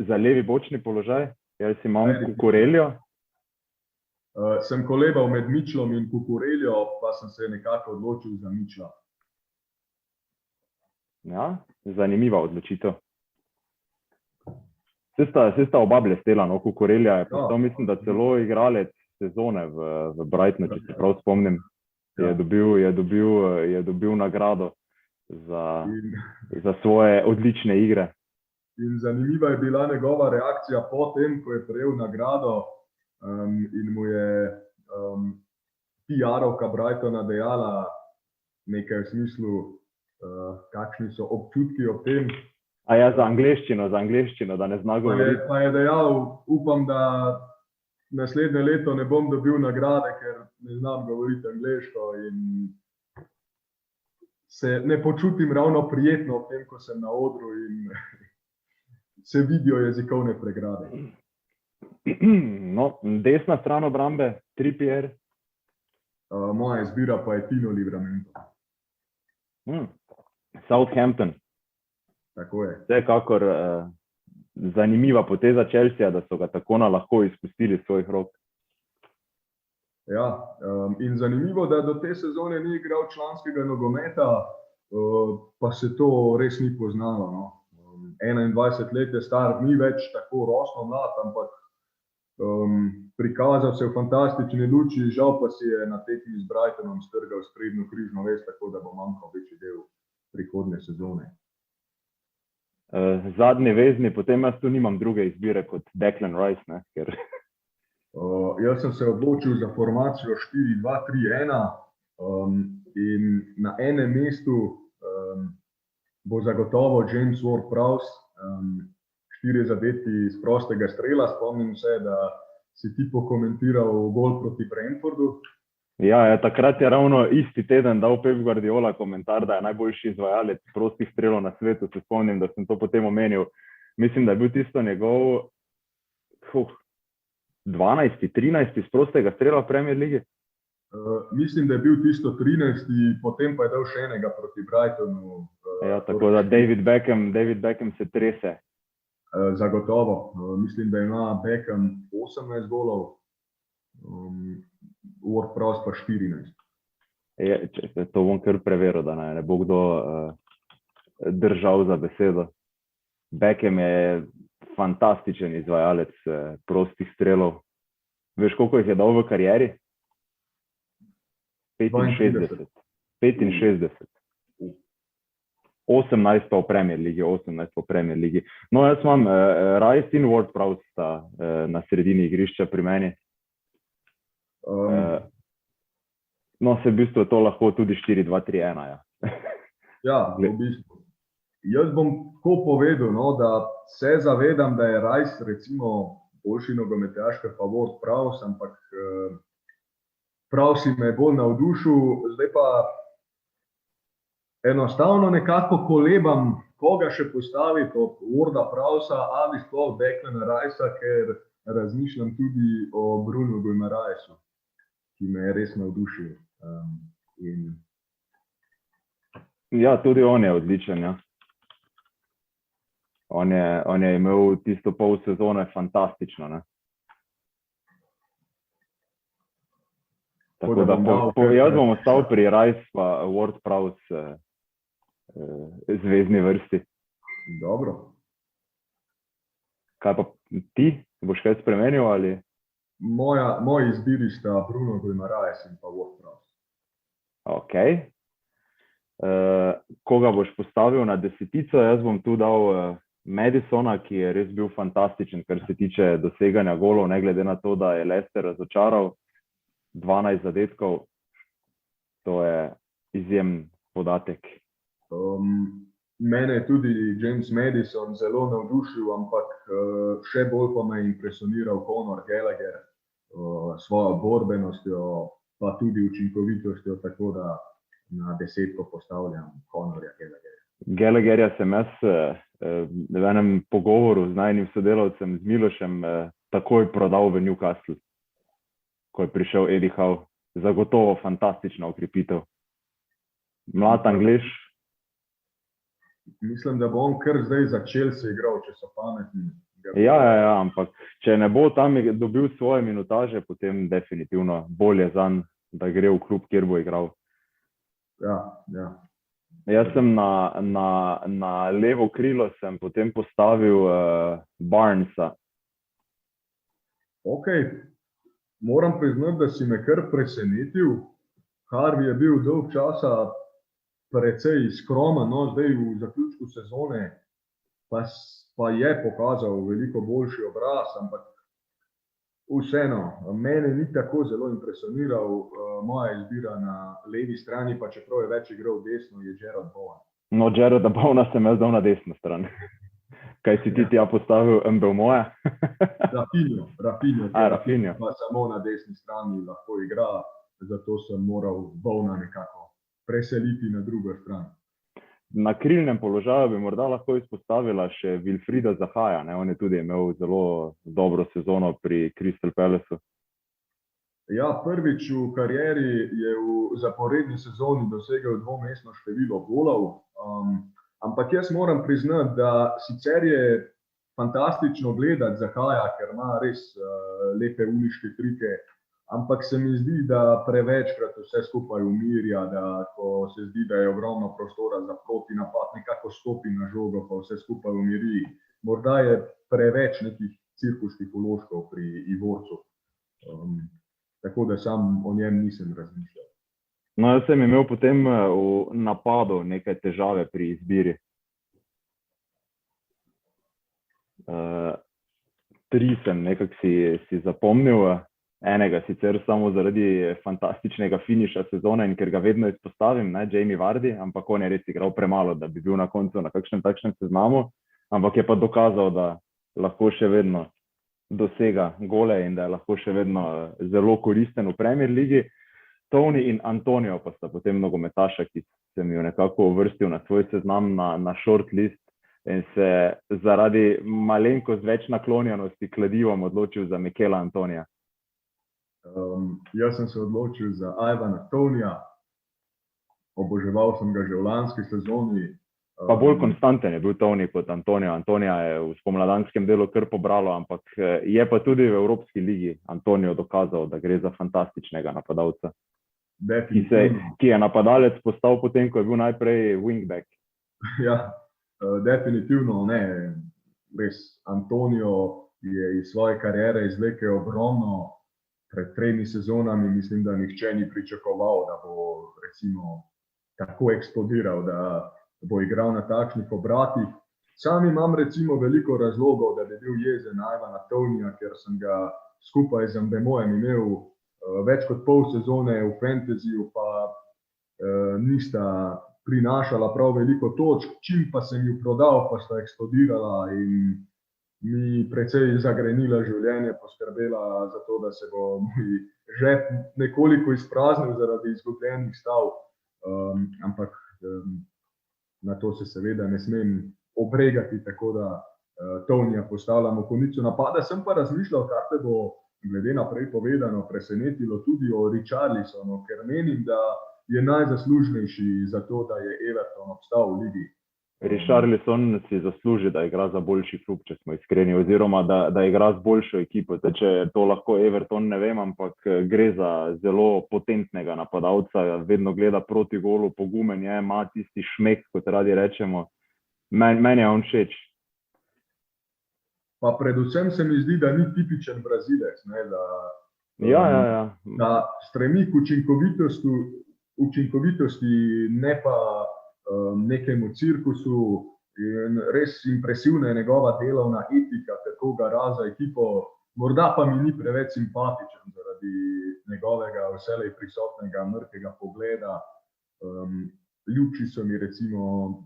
za levi bočni položaj? Jaz imam Cucurellio. Sem kolebal med Mitchellom in Cucurellio, pa sem se nekako odločil za Mitchella. Ja, zanimiva odločitev. Se sta oba blestela, no, Cucurella je postal, mislim, da celo igralec sezone v Brightonu, če se prav spomnim, je dobil nagrado za svoje odlične igre. In zanimiva je bila njegova reakcija po tem, ko je prejel nagrado in mu je PR-ovka Brightona dejala nekaj v smislu, kakšni so občutki ob tem. A ja, za angleščino, da ne zna govoriti. Pa je dejal, upam, da naslednje leto ne bom dobil nagrade, ker ne znam govoriti angleško in se ne počutim ravno prijetno ob tem, ko sem na odru in se vidijo jezikovne pregrade. No, desna stran obrambe, Trippier. Moja izbira pa je Tino Livramento. Southampton. Tako je. Vsekakor zanimiva poteza Chelsea, da so ga tako na lahko izpustili iz svojih rok. Ja, in zanimivo, da do te sezone ni igral članskega nogometa, pa se to res ni poznalo. No. 21 let je star, ni več tako rosno mlad, ampak prikazal se v fantastični luči, žal pa si je na tekmi z Brightonom strgal sprednjo križno vez, tako da bo manjkal večji del prihodnje sezone. Zadnji vezni, potem jaz tu nimam druge izbire kot Declan Rice, ne, ker... Jaz sem se odločil za formacijo 4-2-3-1 in na enem mestu bo zagotovo James Ward-Prowse, 4 zadetki iz prostega strela. Spomnim se, da si ti pokomentiral gol proti Brentfordu. Ja, takrat je ravno isti teden dal Pep Guardiola komentar, da je najboljši izvajalec prostih strelov na svetu. Se spomnim, da sem to potem omenil. Mislim, da je bil tisto njegov 12. 13. iz prostega strela v Premier Ligi. Mislim, da je bil tisto 13. Potem pa je dal še enega proti Brightonu. Ja, tako da David Beckham se trese. Zagotovo. Mislim, da ima Beckham 18 golov, Ward-Prowse pa 14. To bom kar preveril, da ne bo kdo držal za besedo. Beckham je fantastičen izvajalec prostih strelov. Veš, koliko jih je dal v karieri? 65. 18 pa v Premier Ligi. No, jaz imam Rice in Ward-Prowse sta na sredini igrišča pri meni. No, se v bistvu to lahko tudi 4-2-3-1, ja. Ja, v bistvu. Jaz bom tako povedal, no, da se zavedam, da je Rice recimo boljši nogometaš kot pa Ward-Prowse, ampak Prowse me je bolj navdušil. Zdaj pa enostavno nekako kolebam, koga še postaviti od Warda-Prowsea ali sploh Declana Ricea, ker razmišljam tudi o Bruno Guimarãesu, ki me je res navdušil. Ja, tudi on je odličen, ja. On je imel tisto pol sezone fantastično, ne. Tako da, jaz bom ostal pri Rice pa Ward-Prowse zvezdni vrsti. Dobro. Kaj pa ti? Boš kaj spremenil ali? Moji izbiri sta Bruno Guimaraes in pa Ward-Prowse. Ok. Koga boš postavil na desetico? Jaz bom tu dal Madisona, ki je res bil fantastičen, kar se tiče doseganja golov, ne glede na to, da je Leicester razočaral. 12 zadetkov, to je izjemen podatek. Mene je tudi James Madison zelo navdušil, ampak še bolj pa me je impresioniral Conor Gallagher svojo borbenostjo, pa tudi učinkovitostjo, tako da na desetko postavljam Conorja Gallagherja. Gallagherja sem jaz v enem pogovoru z najnim sodelavcem, z Milošem, takoj prodal v Newcastle, ko je prišel Eddie Howe. Zagotovo fantastična okrepitev. Mlad Anglež. Mislim, da bo on kar zdaj za Chelsea igral, če so pametni. Ja, ampak če ne bo tam dobil svoje minutaže, potem definitivno bolje zanj, da gre v klub, kjer bo igral. Ja. Jaz sem na levo krilo sem potem postavil Barnesa. Ok. Moram priznati, da si me kar presenetil. Harvey je bil dolg časa precej skromen, no, zdaj v zaključku sezone pa je pokazal veliko boljši obraz, ampak vseeno, mene ni tako zelo impresioniral. Moja izbira na levi strani, pa čeprav je več igral desno, je Jarrod Bowen. No, Jarroda Bowena sem jaz dal na desno stran. Kaj si ti tja postavil, Mbeumoja? Rafinha. Pa samo na desni strani lahko igra, zato sem moral Bowena nekako preseliti na drugo stran. Na krilnem položaju bi morda lahko izpostavila še Wilfrida Zahaja, ne? On je tudi imel zelo dobro sezono pri Crystal Palaceu. Ja, prvič v karieri je v zaporedni sezoni dosegel dvomestno število golov. Ampak jaz moram priznati, da sicer je fantastično gledati Zahaja, ker ima res lepe uliške trike, ampak se mi zdi, da prevečkrat vse skupaj umirja, da ko se zdi, da je ogromno prostora za protinapad, nekako stopi na žogo, pa vse skupaj umiri. Morda je preveč nekih cirkuških vložkov pri Ivorcu, tako da sam o njem nisem razmišljal. No, jaz sem imel potem v napadu nekaj težave pri izbiri. 3 sem nekako si zapomnil, enega sicer samo zaradi fantastičnega finiša sezone in ker ga vedno izpostavim, ne, Jamie Vardy, ampak on je res igral premalo, da bi bil na koncu na kakšnem takšnem seznamu, ampak je pa dokazal, da lahko še vedno dosega gole in da je lahko še vedno zelo koristen v Premier Ligi. Tony in Antonio pa sta potem nogometaša, ki sem jo nekako uvrstil na svoj seznam na short list in se zaradi malenkost več naklonjenosti kladivom odločil za Mikela Antonija. Jaz sem se odločil za Ivana Tonija. Oboževal sem ga že v lanski sezoni. Pa bolj konstanten je bil Tony kot Antonio. Antonija je v spomladanskem delu kar pobralo, ampak je pa tudi v Evropski ligi Antonio dokazal, da gre za fantastičnega napadalca. Ki je napadalec postal potem, ko je bil najprej wingback. Ja, definitivno ne. Res, Antonio je iz svoje kariere izvlekel ogromno. Pred 3 sezonami mislim, da nihče ni pričakoval, da bo recimo tako eksplodiral, da bo igral na takšnih obratih. Sam imam recimo veliko razlogov, da bi bil jezen na Ivana Tonija, ker sem ga skupaj z Mbeumojem imel več kot pol sezone v fantasyju, pa nista prinašala prav veliko točk. Čim pa sem ju prodal, pa sta eksplodirala in mi precej zagrenila življenje, poskrbela za to, da se bo moj žep nekoliko izpraznil zaradi izgubljenih stav. Ampak na to se seveda ne smem obregati, tako da Tonija postavljam v konico napada. Sem pa razmišljal, kar te bo glede naprej povedano presenetilo tudi o Richarlisonu, ker menim, da je najzaslužnejši za to, da je Everton obstal v ligi. Richarlison si zasluži, da igra za boljši klub, če smo iskreni, oziroma da igra z boljšo ekipo. Če je to lahko Everton, ne vem, ampak gre za zelo potentnega napadalca, vedno gleda proti golu, pogumen je, ima tisti šmek, kot radi rečemo. Meni je on všeč. Pa predvsem se mi zdi, da ni tipičen Brazilec, ne, da stremi k učinkovitosti, ne pa nekemu cirkusu, in res impresivna je njegova delovna etika, kako gara za ekipo, morda pa mi ni preveč simpatičen zaradi njegovega vselej prisotnega mrkega pogleda. Ljubši so mi recimo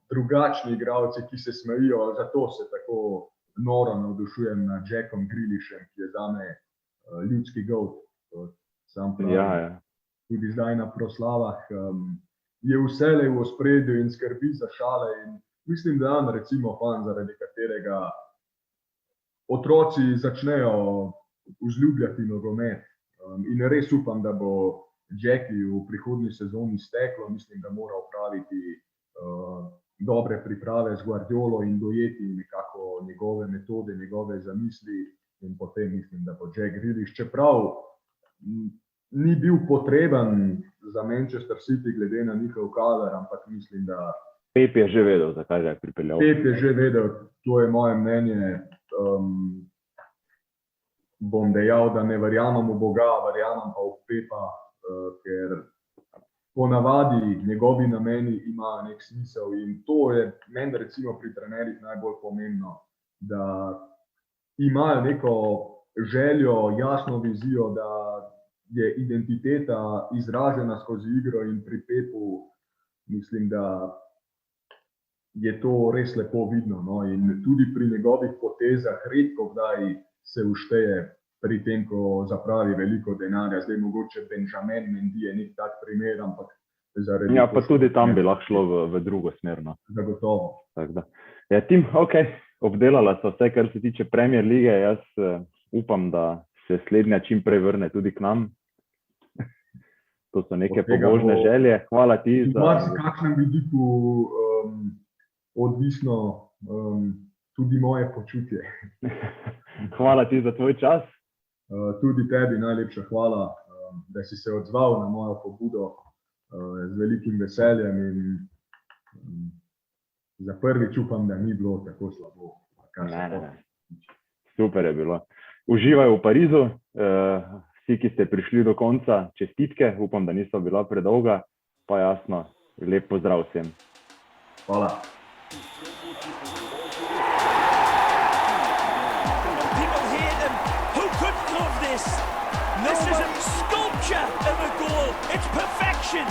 drugačni igralci, ki se smejijo, zato se tako noro navdušujem nad Jackom Grealishom, ki je zame ljudski goat, sam pravim. Tudi zdaj na proslavah je vselej v ospredju in skrbi za šale in mislim, da je recimo fan, zaradi katerega otroci začnejo vzljubljati nogomet. In res upam, da bo Jackie v prihodnji sezoni steklo, mislim, da mora opraviti dobre priprave z Guardiolo in dojeti nekako njegove metode, njegove zamisli in potem mislim, da bo Jack Grealish, čeprav ni bil potreben za Manchester City glede na njihov kader, ampak mislim, da Pep je že vedel, zakaj ga je pripeljal. Pep je že vedel, to je moje mnenje. Bom dejal, da ne verjamem v Boga, verjamem pa v Pepa, ker ponavadi njegovi nameni imajo nek smisel in to je meni recimo pri trenerjih najbolj pomembno, da imajo neko željo, jasno vizijo, da je identiteta izražena skozi igro in pri Pepu mislim, da je to res lepo vidno. No? In tudi pri njegovih potezah redko kdaj se všteje pri tem, ko zapravi veliko denarja. Zdaj mogoče Benjamin Mendy je nek tak primer, ampak zaradi... Ja, pa tudi tam bi lahko šlo v drugo smer. No. Zagotovo. Ja, Tim, obdelala so vse, kar se tiče Premier lige. Jaz upam, da se slednja čim prej vrne tudi k nam. To so neke pobožne želje. Hvala ti za... V kakšnem vidiku odvisno tudi moje počutje. Hvala ti za tvoj čas. Tudi tebi najlepša hvala, da si se odzval na mojo pobudo z velikim veseljem in za prvič upam, da ni bilo tako slabo. Ne. Super je bilo. Uživaj v Parizu. Vsi, ki ste prišli do konca, čestitke. Upam, da niso bila predolga. Pa jasno, lep pozdrav vsem. Hvala. This is a sculpture of a goal. It's perfection.